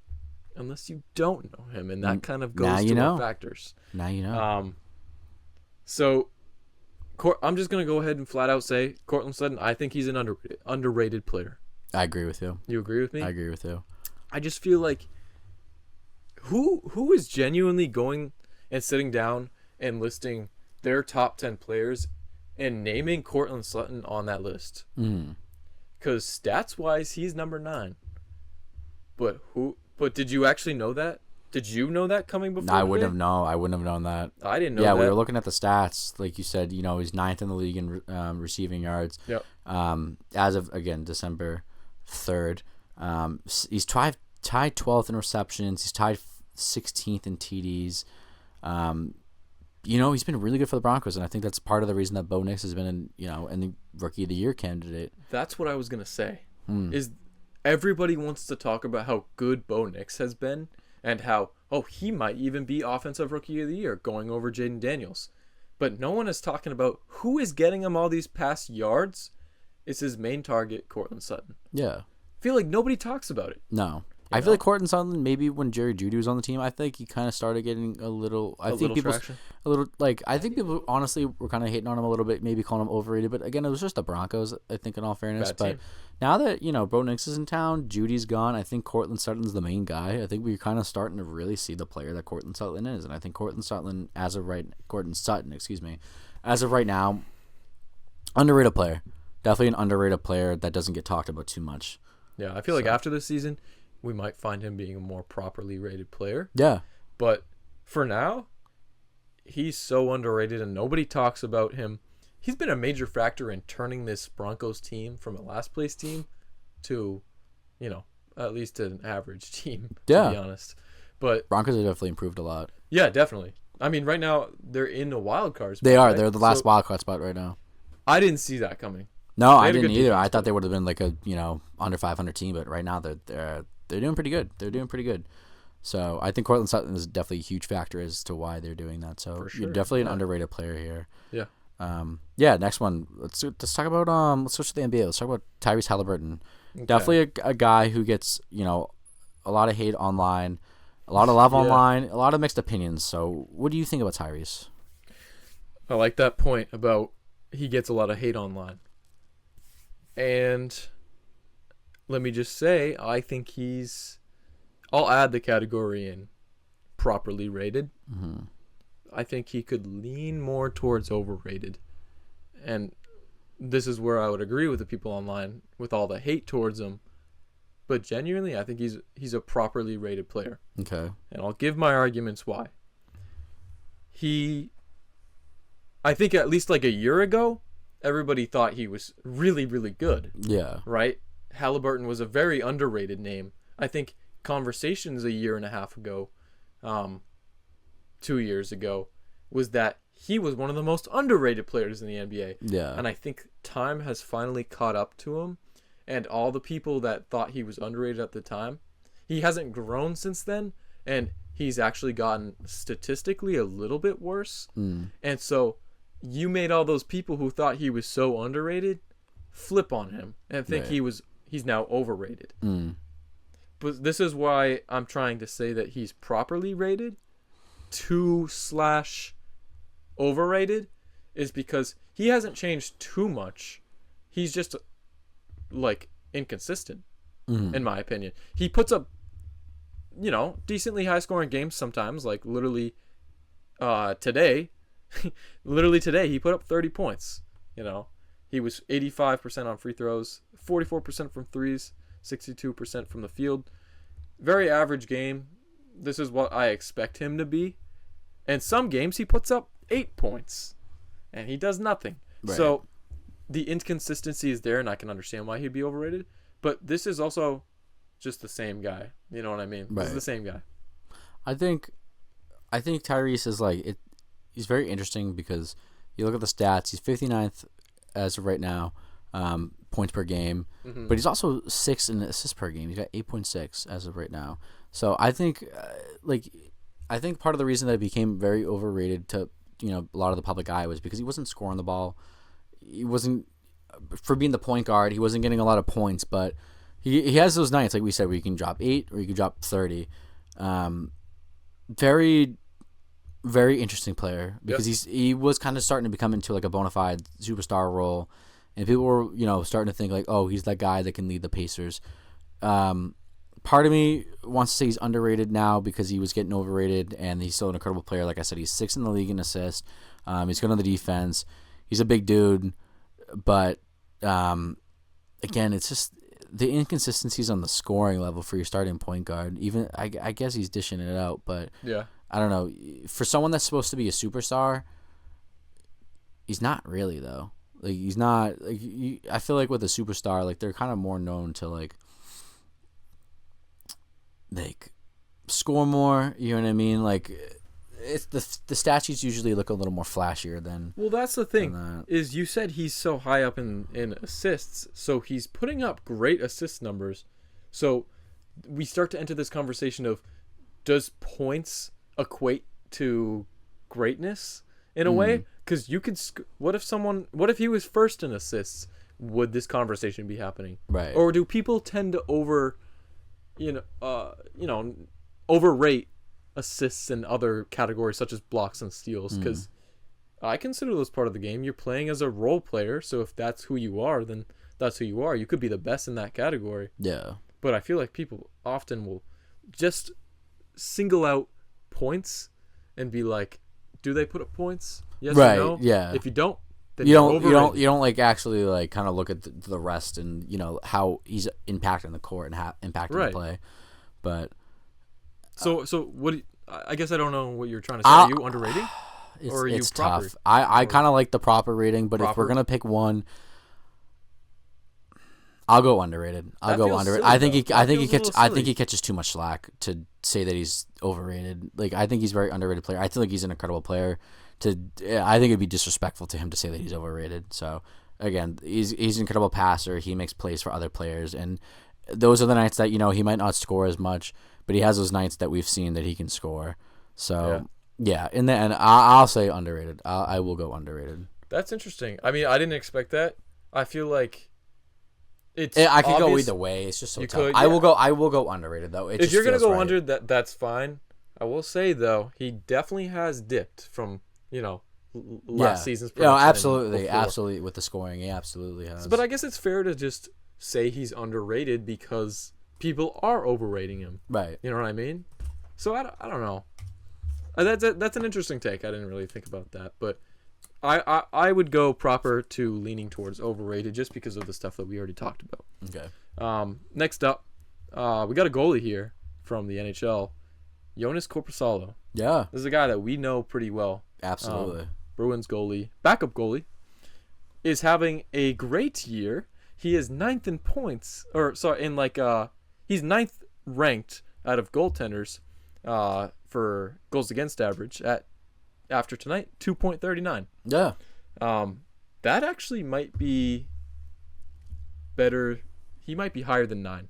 Unless you don't know him, and that kind of goes now to you know. the factors. Now you know. So I'm just going to go ahead and flat out say Courtland Sutton, I think he's an underrated player. I agree with you. You agree with me? I agree with you. I just feel like who is genuinely going and sitting down and listing their top 10 players and naming Courtland Sutton on that list? Because stats-wise, he's number 9. But did you actually know that? Did you know that coming before? I wouldn't have known. I wouldn't have known that. I didn't know that. Yeah, we were looking at the stats. Like you said, he's 9th in the league in receiving yards. Yep. As of, again, December 3rd. He's tied 12th in receptions. He's tied 16th in TDs. He's been really good for the Broncos, and I think that's part of the reason that Bo Nix has been in the Rookie of the Year candidate. That's what I was going to say. Is everybody wants to talk about how good Bo Nix has been and how, he might even be Offensive Rookie of the Year going over Jaden Daniels. But no one is talking about who is getting him all these past yards. It's his main target, Courtland Sutton. Yeah. I feel like nobody talks about it. No. I feel like Courtland Sutton, maybe when Jerry Jeudy was on the team, I think he kind of started getting a little. I think people honestly were kind of hating on him a little bit, maybe calling him overrated. But again, it was just the Broncos, I think, in all fairness. But now that Bo Nix is in town, Judy's gone. I think Courtland Sutton's the main guy. I think we're kind of starting to really see the player that Courtland Sutton is, and I think Courtland Sutton, as of right now, underrated player. Definitely an underrated player that doesn't get talked about too much. Yeah, I feel like after this season, we might find him being a more properly rated player. Yeah. But for now, he's so underrated and nobody talks about him. He's been a major factor in turning this Broncos team from a last place team to, at least an average team, to be honest. But Broncos have definitely improved a lot. Yeah, definitely. I mean, right now, they're in the wild card spot. They are. Right? They're the last wild card spot right now. I didn't see that coming. No, I didn't either. I thought they would have been like a under 500 team, but right now they're doing pretty good. They're doing pretty good. So I think Courtland Sutton is definitely a huge factor as to why they're doing that. So you're definitely an underrated player here. Yeah. Next one. Let's talk about let's switch to the NBA. Let's talk about Tyrese Halliburton. Okay. Definitely a guy who gets a lot of hate online, a lot of love online, a lot of mixed opinions. So what do you think about Tyrese? I like that point about he gets a lot of hate online. And let me just say, I think I'll add the category in properly rated. Mm-hmm. I think he could lean more towards overrated. And this is where I would agree with the people online with all the hate towards him. But genuinely, I think he's a properly rated player. Okay. And I'll give my arguments why. I think at least like a year ago, everybody thought he was really, really good. Yeah. Right? Halliburton was a very underrated name. I think conversations a year and a half ago, 2 years ago, was that he was one of the most underrated players in the NBA. Yeah. And I think time has finally caught up to him. And all the people that thought he was underrated at the time, he hasn't grown since then. And he's actually gotten statistically a little bit worse. And so you made all those people who thought he was so underrated flip on him and think he's now overrated. But this is why I'm trying to say that he's properly rated. 2/overrated is because he hasn't changed too much. He's just like inconsistent, in my opinion. He puts up, decently high scoring games sometimes. Like literally, today he put up 30 points. He was 85% on free throws, 44% from threes. 62% from the field. Very average game. This is what I expect him to be. And some games he puts up 8 points, and he does nothing. Right. So the inconsistency is there, and I can understand why he'd be overrated. But this is also just the same guy. You know what I mean? Right. This is the same guy. I think Tyrese is like it. He's very interesting because you look at the stats. He's 59th as of right now, points per game. Mm-hmm. But he's also 6th in assists per game. He's got 8.6 as of right now. So I think, I think part of the reason that he became very overrated to a lot of the public eye was because he wasn't scoring the ball. He wasn't, for being the point guard, he wasn't getting a lot of points. But he has those nights, like we said, where you can drop 8 or you can drop 30. Very, very interesting player because he was kind of starting to become into like a bona fide superstar role, and people were starting to think like, oh, he's that guy that can lead the Pacers. Part of me wants to say he's underrated now because he was getting overrated, and he's still an incredible player. Like I said, he's 6th in the league in assists. He's good on the defense. He's a big dude, but again, it's just the inconsistencies on the scoring level for your starting point guard. Even I guess he's dishing it out, but yeah, I don't know. For someone that's supposed to be a superstar, he's not really though. Like he's not. Like I feel like with a superstar, like they're kind of more known to like score more. You know what I mean? Like it's the stat sheets usually look a little more flashier than. Well, that's the thing is you said he's so high up in assists, so he's putting up great assist numbers. So we start to enter this conversation of does points equate to greatness in a way? Because you could. What if he was first in assists? Would this conversation be happening? Right. Or do people tend to overrate assists in other categories such as blocks and steals? Because I consider those part of the game. You're playing as a role player, so if that's who you are, then that's who you are. You could be the best in that category. Yeah. But I feel like people often will just single out points and be like, do they put up points? Yes or no? Yeah. If you don't, then you don't like actually like kind of look at the rest and how he's impacting the court and impacting the play. But so what? I guess I don't know what you're trying to say. Are you underrated? Or are you proper? Tough. I kind of like the proper rating, but if we're gonna pick one, I'll go underrated. I think he catches too much slack to say that he's overrated. Like I think he's a very underrated player. I feel like he's an incredible player. I think it'd be disrespectful to him to say that he's overrated. So again, he's an incredible passer. He makes plays for other players, and those are the nights that he might not score as much, but he has those nights that we've seen that he can score. So yeah, in the end, I'll say underrated. I will go underrated. That's interesting. I mean, I didn't expect that. I feel like I could go either way. It's just so tough. I will go underrated though. If you're gonna go under, that's fine. I will say though, he definitely has dipped from last season's production. No, absolutely with the scoring, he absolutely has. But I guess it's fair to just say he's underrated because people are overrating him. Right. You know what I mean? So I don't know. That's an interesting take. I didn't really think about that, but I would go proper to leaning towards overrated just because of the stuff that we already talked about. Okay. Next up, we got a goalie here from the NHL, Joonas Korpisalo. Yeah. This is a guy that we know pretty well. Absolutely. Bruins goalie, backup goalie, is having a great year. He is 9th in points, he's 9th ranked out of goaltenders for goals against average after tonight, 2.39. Yeah. That actually might be better. He might be higher than 9.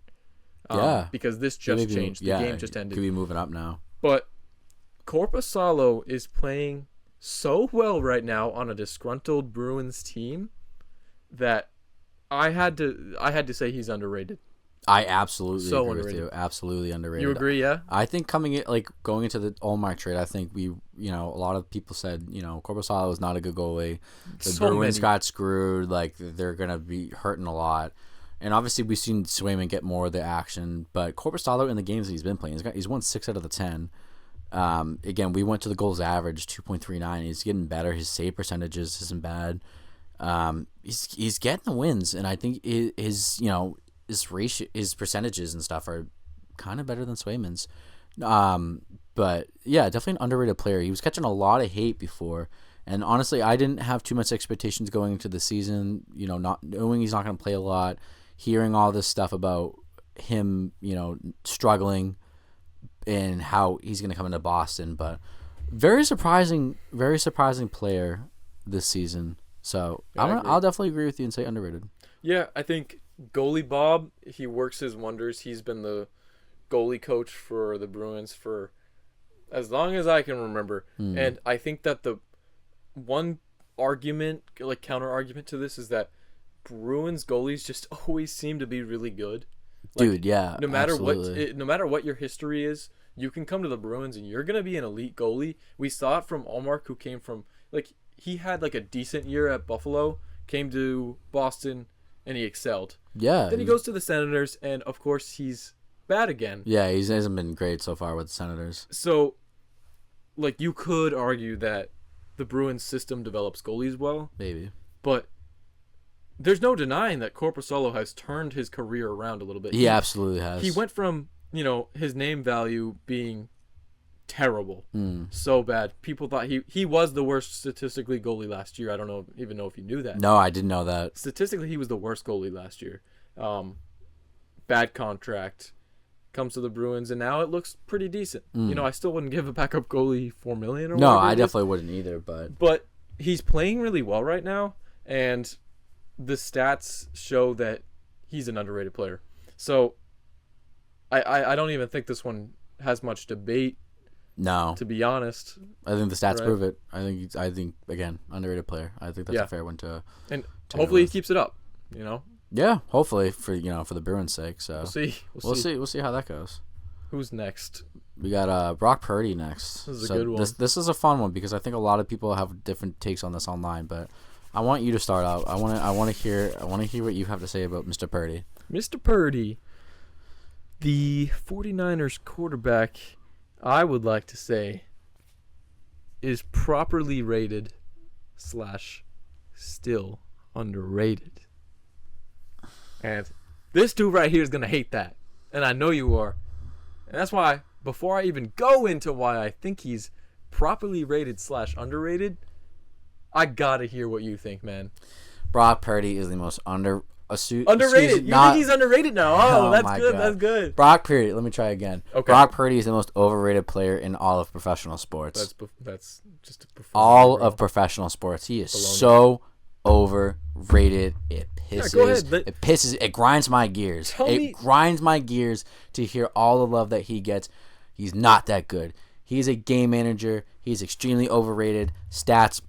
Because this just changed. The game just ended. Could be moving up now. But Korpisalo is playing so well right now on a disgruntled Bruins team that I had to say he's underrated. I absolutely agree with you. Absolutely underrated. You agree, yeah? I think going into the Olmark trade, I think a lot of people said, Korpisalo is not a good goalie. The Bruins got screwed. Like, they're going to be hurting a lot. And obviously, we've seen Swayman get more of the action. But Korpisalo in the games that he's been playing, he's won 6 out of the 10. Again, we went to the goals average, 2.39. He's getting better. His save percentages isn't bad. He's getting the wins. And I think his his percentages and stuff are kind of better than Swayman's. But yeah, definitely an underrated player. He was catching a lot of hate before, and honestly, I didn't have too much expectations going into the season. Not knowing he's not going to play a lot, hearing all this stuff about him, struggling, and how he's going to come into Boston. But very surprising player this season. So I'll definitely agree with you and say underrated. Yeah, I think goalie Bob, he works his wonders. He's been the goalie coach for the Bruins for as long as I can remember. And I think that the one argument, like counter argument to this, is that Bruins goalies just always seem to be really good. Dude, yeah. No matter absolutely. no matter what your history is, you can come to the Bruins and you're gonna be an elite goalie. We saw it from Allmark, who came from he had a decent year at Buffalo, came to Boston, and he excelled. Yeah. Then he goes to the Senators, and of course he's bad again. Yeah, he hasn't been great so far with the Senators. So, you could argue that the Bruins system develops goalies well. Maybe. But there's no denying that Korpisalo has turned his career around a little bit. He absolutely has. He went from, his name value being terrible, so bad. People thought he was the worst statistically goalie last year. I don't even know if you knew that. No, I didn't know that. Statistically, he was the worst goalie last year. Bad contract. Comes to the Bruins, and now it looks pretty decent. I still wouldn't give a backup goalie $4 million or no, whatever I definitely wouldn't either. But he's playing really well right now, and the stats show that he's an underrated player. So I don't even think this one has much debate. No, to be honest, I think the stats prove it. I think again, underrated player. I think that's a fair one to. And hopefully he keeps it up. Yeah, hopefully for the Bruins' sake. So we'll see. We'll see how that goes. Who's next? We got Brock Purdy next. This is a good one. This is a fun one because I think a lot of people have different takes on this online. But I want you to start out. I want to hear what you have to say about Mr. Purdy. Mr. Purdy, the 49ers quarterback, I would like to say, is properly rated / still underrated. And this dude right here is going to hate that. And I know you are. And that's why, before I even go into why I think he's properly rated / underrated, I got to hear what you think, man. Brock Purdy is the most underrated. You think he's underrated now? Oh, that's good. God. That's good. Brock Purdy. Let me try again. Okay. Brock Purdy is the most overrated player in all of professional sports. That's just a performance. All of professional sports. He is so overrated. It pisses. Go ahead. It pisses. It grinds my gears. Grinds my gears to hear all the love that he gets. He's not that good. He's a game manager. He's extremely overrated. Stats.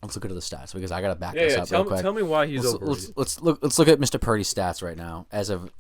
Let's look at the stats because I gotta back this up real quick. Tell me why he's overrated. Let's look at Mr. Purdy's stats right now as of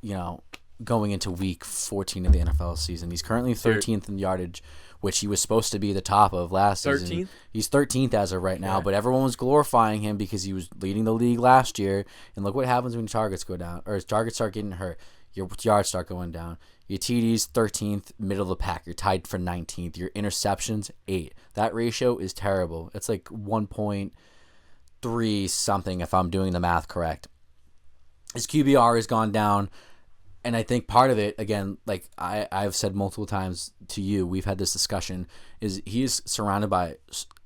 going into week 14 of the NFL season. He's currently 13th in yardage, which he was supposed to be the top of last season. 13th? He's 13th as of right now, but everyone was glorifying him because he was leading the league last year. And look what happens when your targets go down, or his targets start getting hurt. Your yards start going down. Your TDs 13th, middle of the pack. You're tied for 19th. Your interceptions 8. That ratio is terrible. It's like 1.3 something if I'm doing the math correct. His QBR has gone down, and I think part of it, again, like I've said multiple times to you, we've had this discussion, is he is surrounded by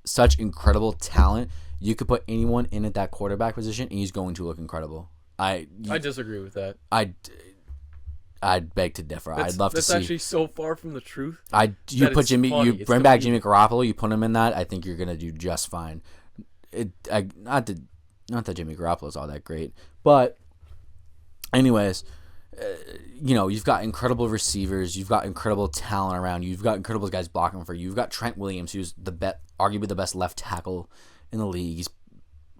such incredible talent. You could put anyone in at that quarterback position, and he's going to look incredible. I disagree with that. I'd beg to differ. I'd love to see. That's actually so far from the truth. You bring back Jimmy Garoppolo. You put him in that. I think you're gonna do just fine. Not that Jimmy Garoppolo is all that great, but anyways, you've got incredible receivers. You've got incredible talent around you. You've got incredible guys blocking for you. You've got Trent Williams, who's arguably the best left tackle in the league. He's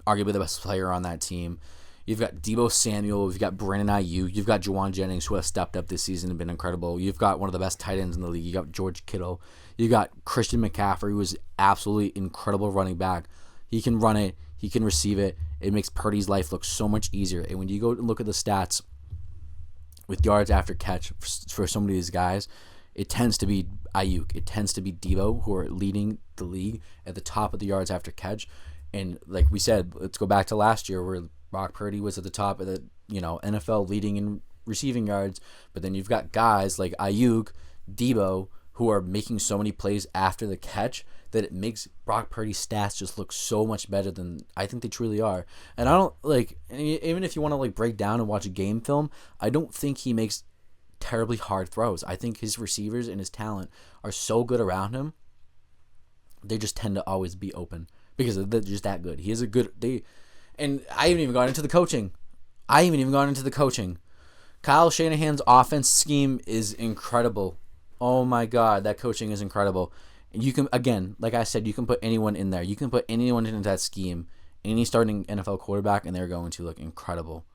arguably the best player on that team. You've got Deebo Samuel. You've got Brandon Ayuk. You've got Juwan Jennings, who has stepped up this season and been incredible. You've got one of the best tight ends in the league. You got George Kittle. You got Christian McCaffrey, who is absolutely incredible running back. He can run it. He can receive it. It makes Purdy's life look so much easier. And when you go and look at the stats with yards after catch for some of these guys, it tends to be Ayuk. It tends to be Deebo, who are leading the league at the top of the yards after catch. And like we said, let's go back to last year where Brock Purdy was at the top of the NFL leading in receiving yards, but then you've got guys like Ayuk, Debo, who are making so many plays after the catch that it makes Brock Purdy's stats just look so much better than I think they truly are. And I don't even if you want to break down and watch a game film, I don't think he makes terribly hard throws. I think his receivers and his talent are so good around him. They just tend to always be open because they're just that good. He is a good and I haven't even gone into the coaching. Kyle Shanahan's offense scheme is incredible. Oh my God, that coaching is incredible. And you can, again, like I said, you can put anyone in there. You can put anyone into that scheme, any starting NFL quarterback, and they're going to look incredible.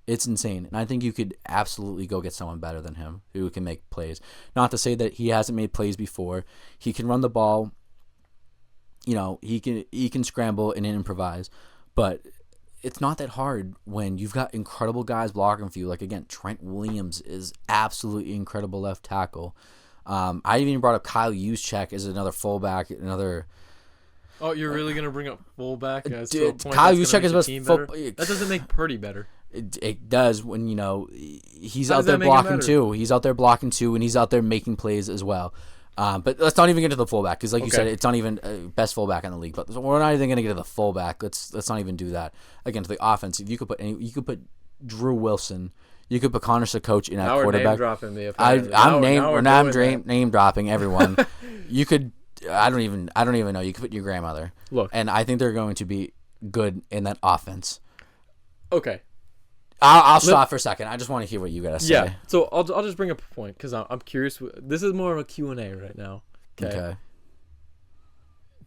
It's insane. And I think you could absolutely go get someone better than him who can make plays. Not to say that he hasn't made plays before. He can run the ball. He can scramble and improvise. But it's not that hard when you've got incredible guys blocking for you. Like, again, Trent Williams is absolutely incredible left tackle. I even brought up Kyle Juszczyk as another fullback, Oh, you're really gonna bring up fullback? Dude, Kyle Juszczyk is that doesn't make Purdy better. It does when he's out there blocking too. He's out there blocking too, and he's out there making plays as well. But let's not even get to the fullback because, like you said, it's not even best fullback in the league. But we're not even gonna get to the fullback. Let's not even do that. Again, to the offense, if you could put Drew Wilson. You could put Connor Sakoch in at quarterback. I'm name dropping everyone. You could. I don't even know. You could put your grandmother. Look, and I think they're going to be good in that offense. Okay. I'll stop for a second. I just want to hear what you gotta say. Yeah. So I'll just bring up a point because I'm curious. This is more of a Q&A right now. Okay.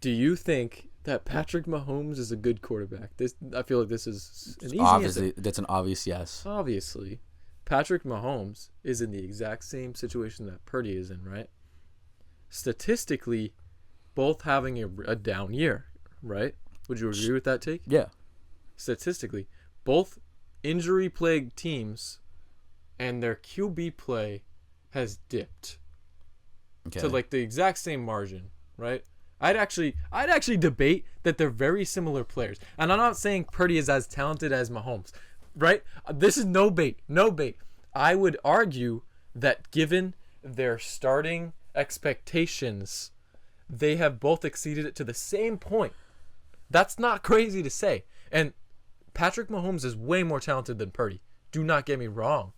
Do you think that Patrick Mahomes is a good quarterback? I feel like this is an easy answer. That's an obvious yes. Obviously. Patrick Mahomes is in the exact same situation that Purdy is in, right? Statistically, both having a down year, right? Would you agree with that take? Yeah. Statistically, both injury-plagued teams and their QB play has dipped to the exact same margin, right? I'd actually debate that they're very similar players. And I'm not saying Purdy is as talented as Mahomes. Right? This is no bait. I would argue that given their starting expectations, they have both exceeded it to the same point. That's not crazy to say. And Patrick Mahomes is way more talented than Purdy. Do not get me wrong.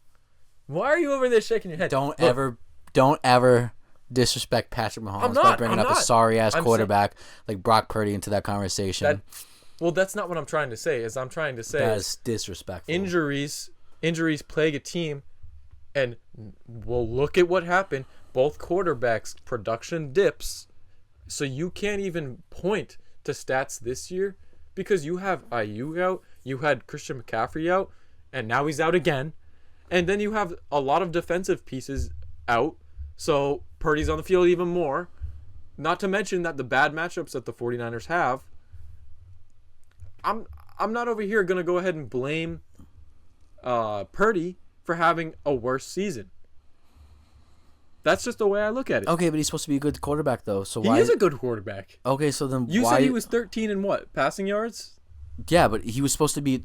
Why are you over there shaking your head? Don't ever disrespect Patrick Mahomes by bringing up a sorry-ass quarterback like Brock Purdy into that conversation. Well, that's not what I'm trying to say. I'm trying to say that's disrespectful. Injuries plague a team, and well, look at what happened. Both quarterbacks' production dips, so you can't even point to stats this year because you have Ayuk out, you had Christian McCaffrey out, and now he's out again, and then you have a lot of defensive pieces out, so Purdy's on the field even more. Not to mention that the bad matchups that the 49ers have. I'm not over here going to go ahead and blame Purdy for having a worse season. That's just the way I look at it. Okay, but he's supposed to be a good quarterback, though. So he is a good quarterback. Okay, so then you said he was 13 in what passing yards? Yeah, but he was supposed to be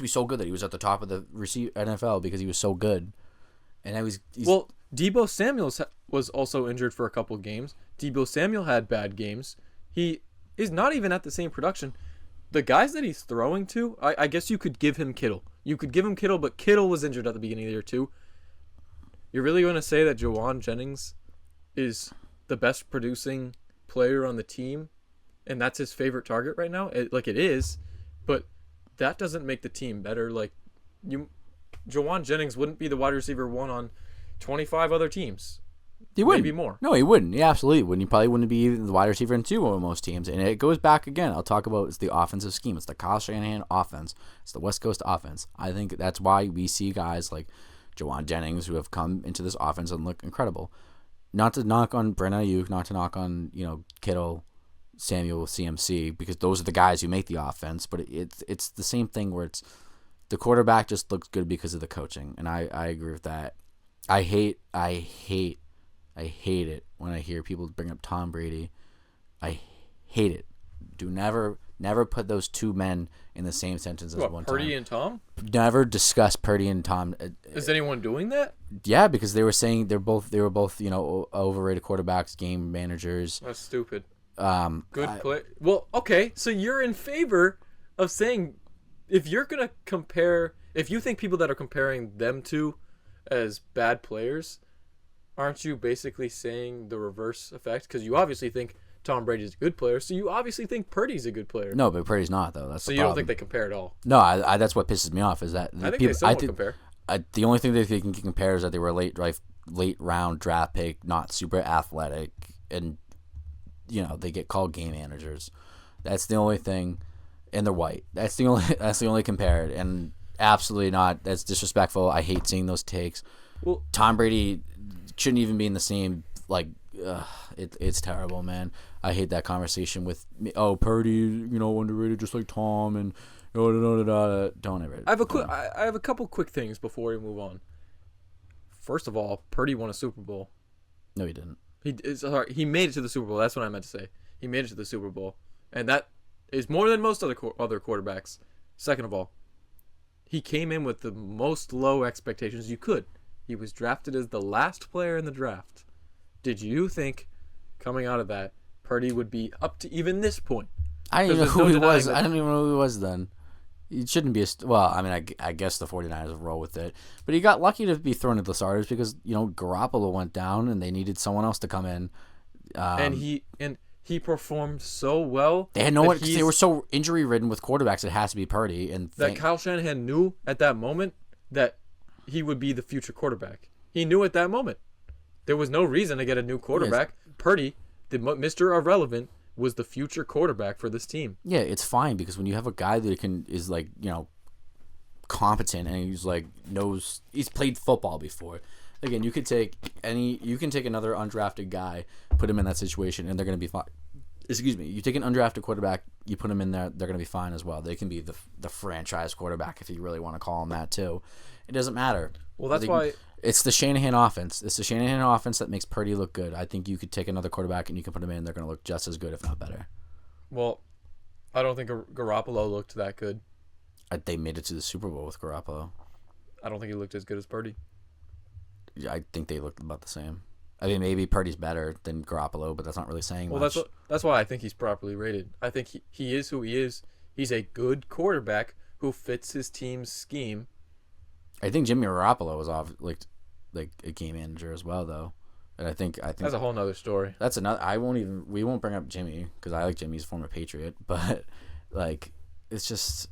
so good that he was at the top of the NFL because he was so good. And well, Deebo Samuel was also injured for a couple of games. Deebo Samuel had bad games. He is not even at the same production. The guys that he's throwing to, I guess you could give him Kittle. But Kittle was injured at the beginning of the year too. You're really going to say that Juwan Jennings is the best producing player on the team, and that's his favorite target right now? It is, but that doesn't make the team better. Juwan Jennings wouldn't be the wide receiver one on 25 other teams. He wouldn't. Maybe more. No, he wouldn't. He absolutely wouldn't. He probably wouldn't be even the wide receiver in two on most teams. And it goes back again. I'll talk about it's the offensive scheme. It's the Kyle Shanahan offense. It's the West Coast offense. I think that's why we see guys like Juwan Jennings who have come into this offense and look incredible. Not to knock on Brent Ayuk, not to knock on Kittle, Samuel, CMC, because those are the guys who make the offense. But it's the same thing where it's the quarterback just looks good because of the coaching, and I agree with that. I hate it when I hear people bring up Tom Brady. I hate it. Do never Never put those two men in the same sentence as one Purdy time. and Tom? Never discuss Purdy and Tom. Is anyone doing that? Yeah, because they were saying they were both overrated quarterbacks, game managers. That's stupid. Good play. Well, okay, so you're in favor of saying if you're gonna compare, if you think people that are comparing them to as bad players, aren't you basically saying the reverse effect? Because you obviously think Tom Brady's a good player, so you obviously think Purdy's a good player. No, but Purdy's not though. That's so the you problem. don't think they compare at all? No, I that's what pisses me off is that I think they somewhat compare. The only thing that they can compare is that they were late round draft pick, not super athletic, and they get called game managers. That's the only thing, and they're white. That's the only compared, and absolutely not. That's disrespectful. I hate seeing those takes. Well, Tom Brady shouldn't even be in the same it's terrible, man. I hate that conversation with Purdy, underrated just like Tom and don't ever. I have a couple quick things before we move on. First of all, Purdy won a Super Bowl. No, he didn't. He made it to the Super Bowl. That's what I meant to say. He made it to the Super Bowl, and that is more than most other quarterbacks. Second of all, he came in with the most low expectations you could. He was drafted as the last player in the draft. Did you think, coming out of that, Purdy would be up to even this point? I didn't even know who he was. I didn't even know who he was then. He shouldn't be I guess the 49ers will roll with it. But he got lucky to be thrown into the starters because, Garoppolo went down and they needed someone else to come in. And he performed so well. They had no one because they were so injury ridden with quarterbacks. It has to be Purdy. And Kyle Shanahan knew at that moment that he would be the future quarterback. He knew at that moment. There was no reason to get a new quarterback. Yes. Purdy, the Mr. Irrelevant, was the future quarterback for this team. Yeah, it's fine because when you have a guy that is competent and he's played football before. Again, you can take another undrafted guy, put him in that situation, and they're going to be fine. Excuse me. You take an undrafted quarterback, you put him in there, they're going to be fine as well. They can be the franchise quarterback if you really want to call him that too. It doesn't matter. Well, that's why it's the Shanahan offense. It's the Shanahan offense that makes Purdy look good. I think you could take another quarterback and you can put him in. They're going to look just as good, if not better. Well, I don't think Garoppolo looked that good. They made it to the Super Bowl with Garoppolo. I don't think he looked as good as Purdy. Yeah, I think they looked about the same. I mean, maybe Purdy's better than Garoppolo, but that's not really saying much. Well, that's why I think he's properly rated. I think he is who he is. He's a good quarterback who fits his team's scheme. I think Jimmy Garoppolo was off like a game manager as well, though, and I think that's a whole nother story. That's another. We won't bring up Jimmy because I like Jimmy. He's a former Patriot, but it's just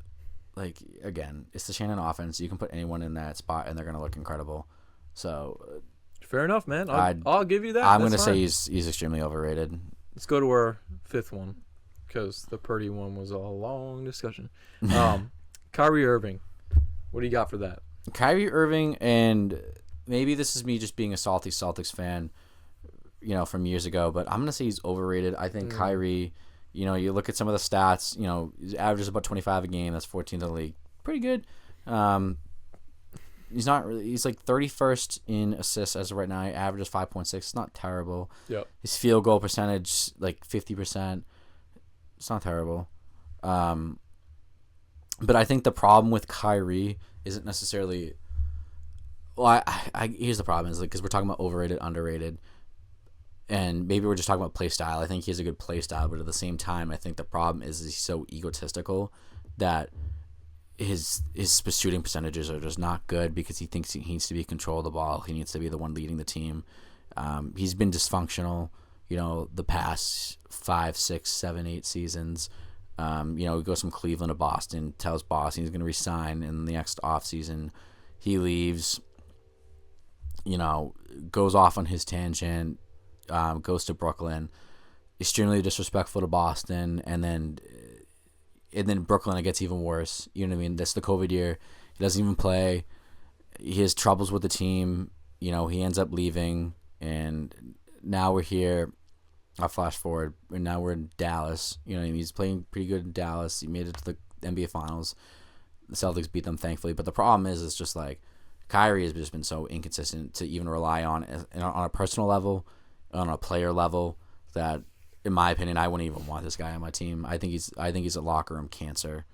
again, it's the Shannon offense. You can put anyone in that spot and they're gonna look incredible. So fair enough, man. I'll give you that. I'm gonna say he's extremely overrated. Let's go to our fifth one because the Purdy one was a long discussion. Kyrie Irving, what do you got for that? Kyrie Irving, and maybe this is me just being a salty Celtics fan, from years ago, but I'm going to say he's overrated. I think Kyrie, you look at some of the stats, he averages about 25 a game. That's 14th in the league. Pretty good. He's not really, he's like 31st in assists as of right now. He averages 5.6. It's not terrible. Yep. His field goal percentage, 50%. It's not terrible. But I think the problem with Kyrie isn't necessarily. Well, here's the problem is because we're talking about overrated, underrated, and maybe we're just talking about play style. I think he has a good play style, but at the same time, I think the problem is he's so egotistical that his shooting percentages are just not good because he thinks he needs to be in control of the ball. He needs to be the one leading the team. He's been dysfunctional, the past 5, 6, 7, 8 seasons. He goes from Cleveland to Boston, tells Boston he's going to resign, and the next offseason he leaves, goes off on his tangent, goes to Brooklyn, extremely disrespectful to Boston, and then Brooklyn, it gets even worse. You know what I mean? That's the COVID year. He doesn't even play. He has troubles with the team. He ends up leaving, and now we're here. I'll flash forward, and now we're in Dallas. He's playing pretty good in Dallas. He made it to the NBA Finals. The Celtics beat them, thankfully. But the problem is, it's just Kyrie has just been so inconsistent to even rely on a personal level, on a player level, that in my opinion, I wouldn't even want this guy on my team. I think he's a locker room cancer.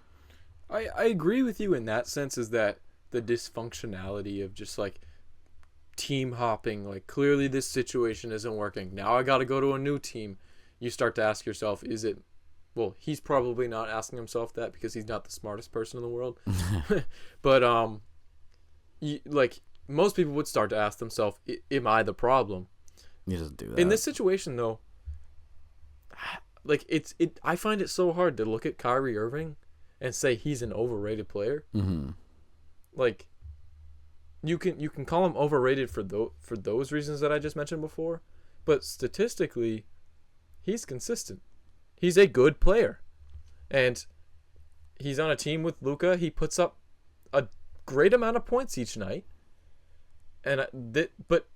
I agree with you in that sense, is that the dysfunctionality of just like team hopping, like clearly this situation isn't working. Now I got to go to a new team. You start to ask yourself, is it, well, he's probably not asking himself that because he's not the smartest person in the world. But like most people would start to ask themselves, am I the problem? He doesn't do that. In this situation though, like I find it so hard to look at Kyrie Irving and say he's an overrated player. Mm-hmm. Like you can call him overrated for those reasons that I just mentioned before, but statistically, he's consistent. He's a good player, and he's on a team with Luka. He puts up a great amount of points each night, and but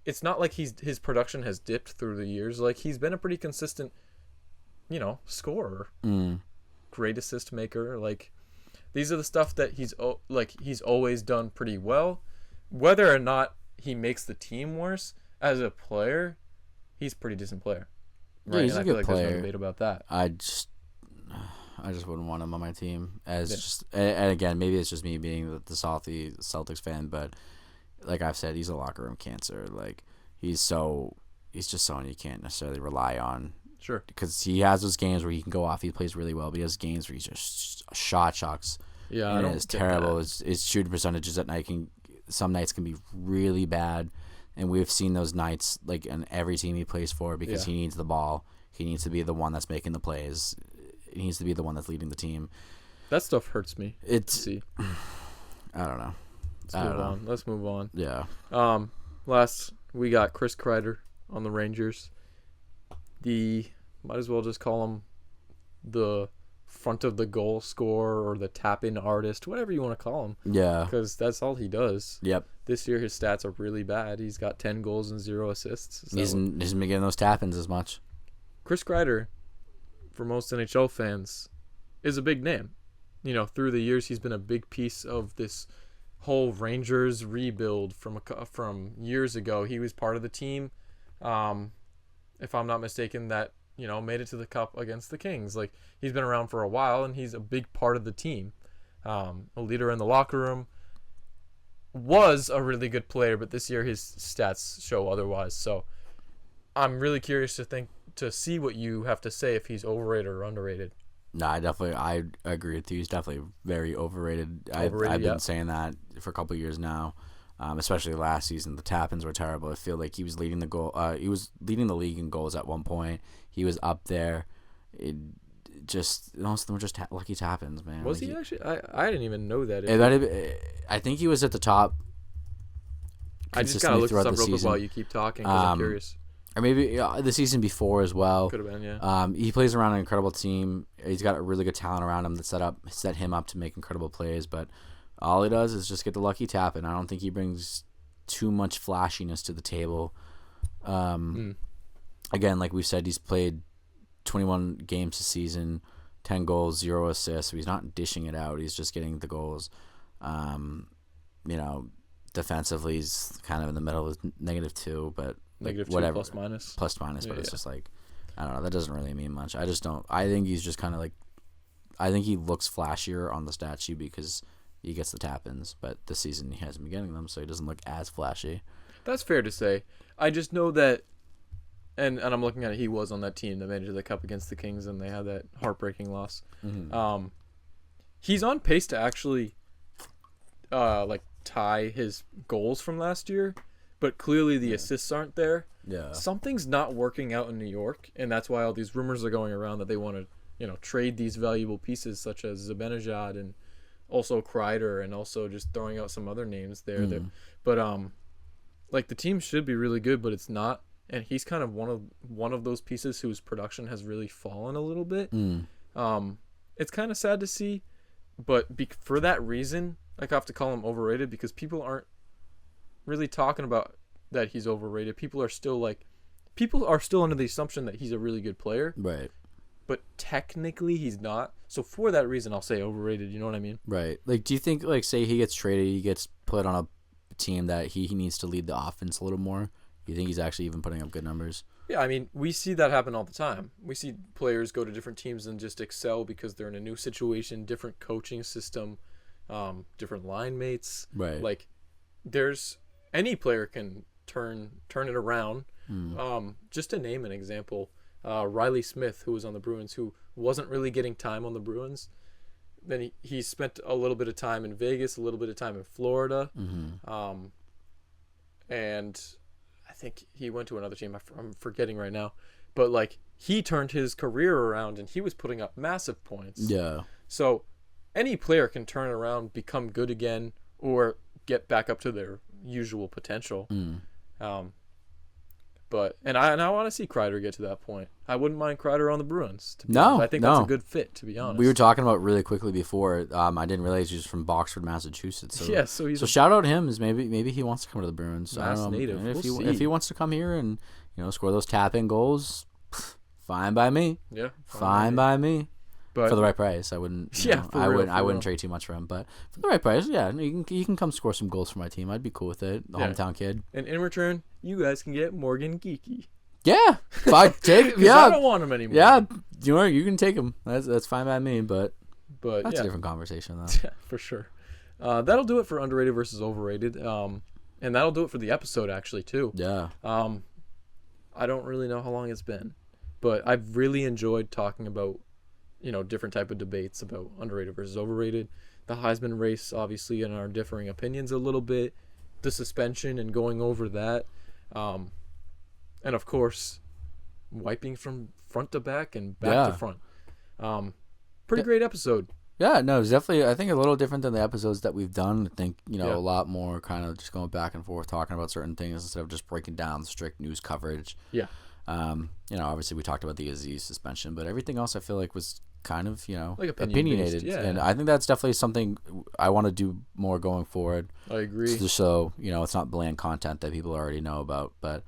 it's not like his production has dipped through the years. Like he's been a pretty consistent, scorer, great assist maker. Like these are the stuff that he's always done pretty well. Whether or not he makes the team worse as a player, he's a pretty decent player. Right? Yeah, he's a good player. There's no debate about that. I just wouldn't want him on my team and again, maybe it's just me being the salty Celtics fan, but like I've said, he's a locker room cancer. Like he's just someone you can't necessarily rely on. Sure. Because he has those games where he can go off. He plays really well, but he has games where he's just shocks. Yeah, and it's terrible. His shooting percentages at night some nights can be really bad, and we've seen those nights like in every team he plays for because he needs the ball. He needs to be the one that's making the plays. He needs to be the one that's leading the team. That stuff hurts me. I don't know. Let's move on. Yeah. Last we got Chris Kreider on the Rangers. Might as well just call him the front of the goal scorer or the tap-in artist, whatever you want to call him. Yeah. Because that's all he does. Yep. This year his stats are really bad. He's got 10 goals and 0 assists. So. He hasn't been getting those tap-ins as much. Chris Kreider, for most NHL fans, is a big name. Through the years he's been a big piece of this whole Rangers rebuild from years ago. He was part of the team, if I'm not mistaken, that made it to the Cup against the Kings. Like he's been around for a while, and he's a big part of the team. A leader in the locker room. Was a really good player, but this year his stats show otherwise. So I'm really curious to see what you have to say if he's overrated or underrated. No, I agree with you. He's definitely very overrated. I've been saying that for a couple of years now, especially last season. The tap-ins were terrible. I feel like he was leading the league in goals at one point. He was up there. Most of them were just lucky tap-ins, man. Was he actually? I didn't even know that. I think he was at the top. I just gotta look this up real quick while you keep talking because I'm curious. Or maybe the season before as well. Could have been, yeah. He plays around an incredible team. He's got a really good talent around him that set him up to make incredible plays. But all he does is just get the lucky tap, and I don't think he brings too much flashiness to the table. Again, like we said, he's played 21 games this season, 10 goals, 0 assists. So he's not dishing it out. He's just getting the goals. Defensively, he's kind of in the middle with -2, but -2 whatever, plus minus, but it's just like, I don't know, that doesn't really mean much. I think he's just kind of like, I think he looks flashier on the stat sheet because he gets the tap-ins, but this season he hasn't been getting them, so he doesn't look as flashy. That's fair to say. I just know that, and I'm looking at it, he was on that team that made it to the Cup against the Kings, and they had that heartbreaking loss. Mm-hmm. He's on pace to actually tie his goals from last year, but clearly the assists aren't there. Yeah. Something's not working out in New York, and that's why all these rumors are going around that they want to, trade these valuable pieces such as Zibanejad and also Kreider, and also just throwing out some other names there. Mm. But the team should be really good, but it's not, and he's kind of one of those pieces whose production has really fallen a little bit. Mm. It's kind of sad to see, but for that reason, I have to call him overrated because people aren't really talking about that he's overrated. People are still under the assumption that he's a really good player. Right. But technically he's not. So for that reason, I'll say overrated. You know what I mean? Right. Like, do you think, say he gets traded, he gets put on a team that he needs to lead the offense a little more, You think he's actually even putting up good numbers? Yeah, I mean, we see that happen all the time. We see players go to different teams and just excel because they're in a new situation, different coaching system, different line mates. Right. Like, there's any player can turn it around. Just to name an example, Riley Smith, who was on the Bruins, who wasn't really getting time on the Bruins. Then he spent a little bit of time in Vegas, a little bit of time in Florida. And I think he went to another team. I'm forgetting right now. But, like, he turned his career around, and he was putting up massive points. Yeah. So any player can turn around, become good again, or get back up to their usual potential. But I want to see Kreider get to that point. I wouldn't mind Kreider on the Bruins. To be honest. I think that's a good fit, to be honest. We were talking about really quickly before. I didn't realize he was from Boxford, Massachusetts. So, yeah, so shout out to him. Is maybe he wants to come to the Bruins. Mass I don't know. native. If he wants to come here and score those tap-in goals, fine by me. Yeah, fine by me. But for the right price, I wouldn't. I wouldn't trade too much for him. But for the right price, yeah, you can come score some goals for my team. I'd be cool with it. The hometown kid. And in return, you guys can get Morgan Geekie. Yeah, if I take yeah, I don't want him anymore. Yeah, you can take him. That's fine by me. But that's a different conversation, though. Yeah, for sure. That'll do it for underrated versus overrated. And that'll do it for the episode, actually, too. Yeah. I don't really know how long it's been, but I've really enjoyed talking about different type of debates about underrated versus overrated, the Heisman race, obviously, and our differing opinions a little bit, the suspension and going over that. And of course, wiping from front to back and back to front. Pretty great episode. Yeah, no, it's definitely, I think, a little different than the episodes that we've done. I think, a lot more kind of just going back and forth, talking about certain things instead of just breaking down strict news coverage. Yeah. Obviously we talked about the Azeez suspension, but everything else I feel like was kind of, like opinionated. Yeah. And I think that's definitely something I want to do more going forward. I agree. Just so, it's not bland content that people already know about. But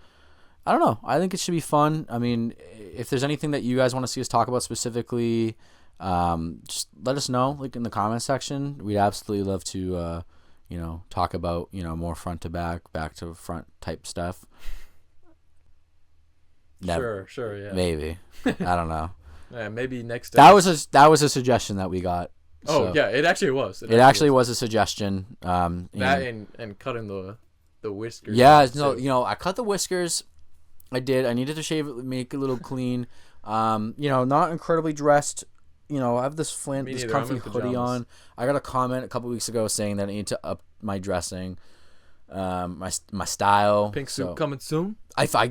I don't know. I think it should be fun. I mean, if there's anything that you guys want to see us talk about specifically, just let us know, like in the comment section. We'd absolutely love to, talk about, more front to back to front type stuff. Never. Sure, yeah. Maybe. I don't know. Yeah, maybe next time. That was a suggestion that we got. Oh, yeah, it actually was. It actually was a suggestion. That and cutting the whiskers. Yeah, no, I cut the whiskers. I did. I needed to shave it, make it a little clean. Not incredibly dressed. I have this comfy hoodie on. I got a comment a couple weeks ago saying that I need to up my dressing, my style. Pink suit coming soon. If I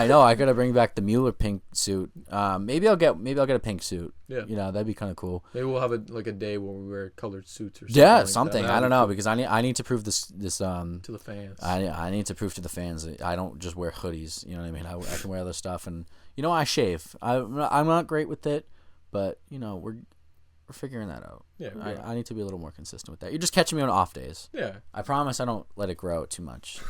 know I gotta bring back the Mueller pink suit. Maybe I'll get a pink suit. Yeah, that'd be kind of cool. Maybe we'll have a day where we wear colored suits or something. Yeah, like something. That. I don't know because I need to prove this to the fans. I need to prove to the fans that I don't just wear hoodies. You know what I mean? I can wear other stuff, and I shave. I'm not great with it, but we're figuring that out. Yeah, I need to be a little more consistent with that. You're just catching me on off days. Yeah, I promise I don't let it grow too much.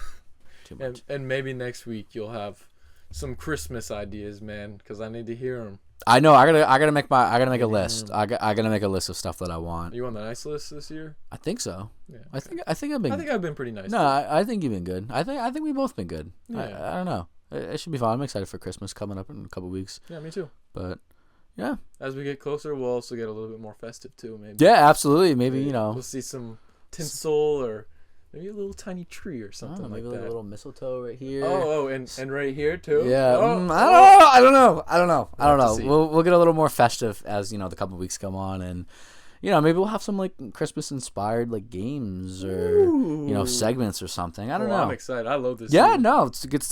And maybe next week you'll have some Christmas ideas, man, because I need to hear them. I know. I gotta make a list. I gotta make a list of stuff that I want. You on the nice list this year? I think so. Yeah. Okay. I think I've been pretty nice. No, I think you've been good. I think we've both been good. Yeah. I don't know. It should be fun. I'm excited for Christmas coming up in a couple weeks. Yeah, me too. But yeah, as we get closer, we'll also get a little bit more festive too. Maybe. Yeah, absolutely. Maybe we'll see some tinsel or. Maybe a little tiny tree or something like that. Maybe a little mistletoe right here. Oh, and right here too. Yeah. I don't know. We'll get a little more festive as the couple weeks come on, and maybe we'll have some like Christmas inspired like games or segments or something. I don't know. I'm excited. I love this. Yeah. Season. No, it's a good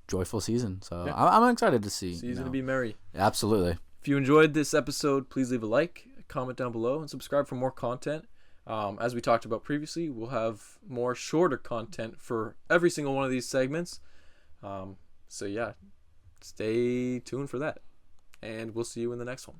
joyful season. So yeah. I'm excited to see. Season to be merry. Absolutely. If you enjoyed this episode, please leave a like, comment down below, and subscribe for more content. As we talked about previously, we'll have more shorter content for every single one of these segments. So yeah, stay tuned for that. And we'll see you in the next one.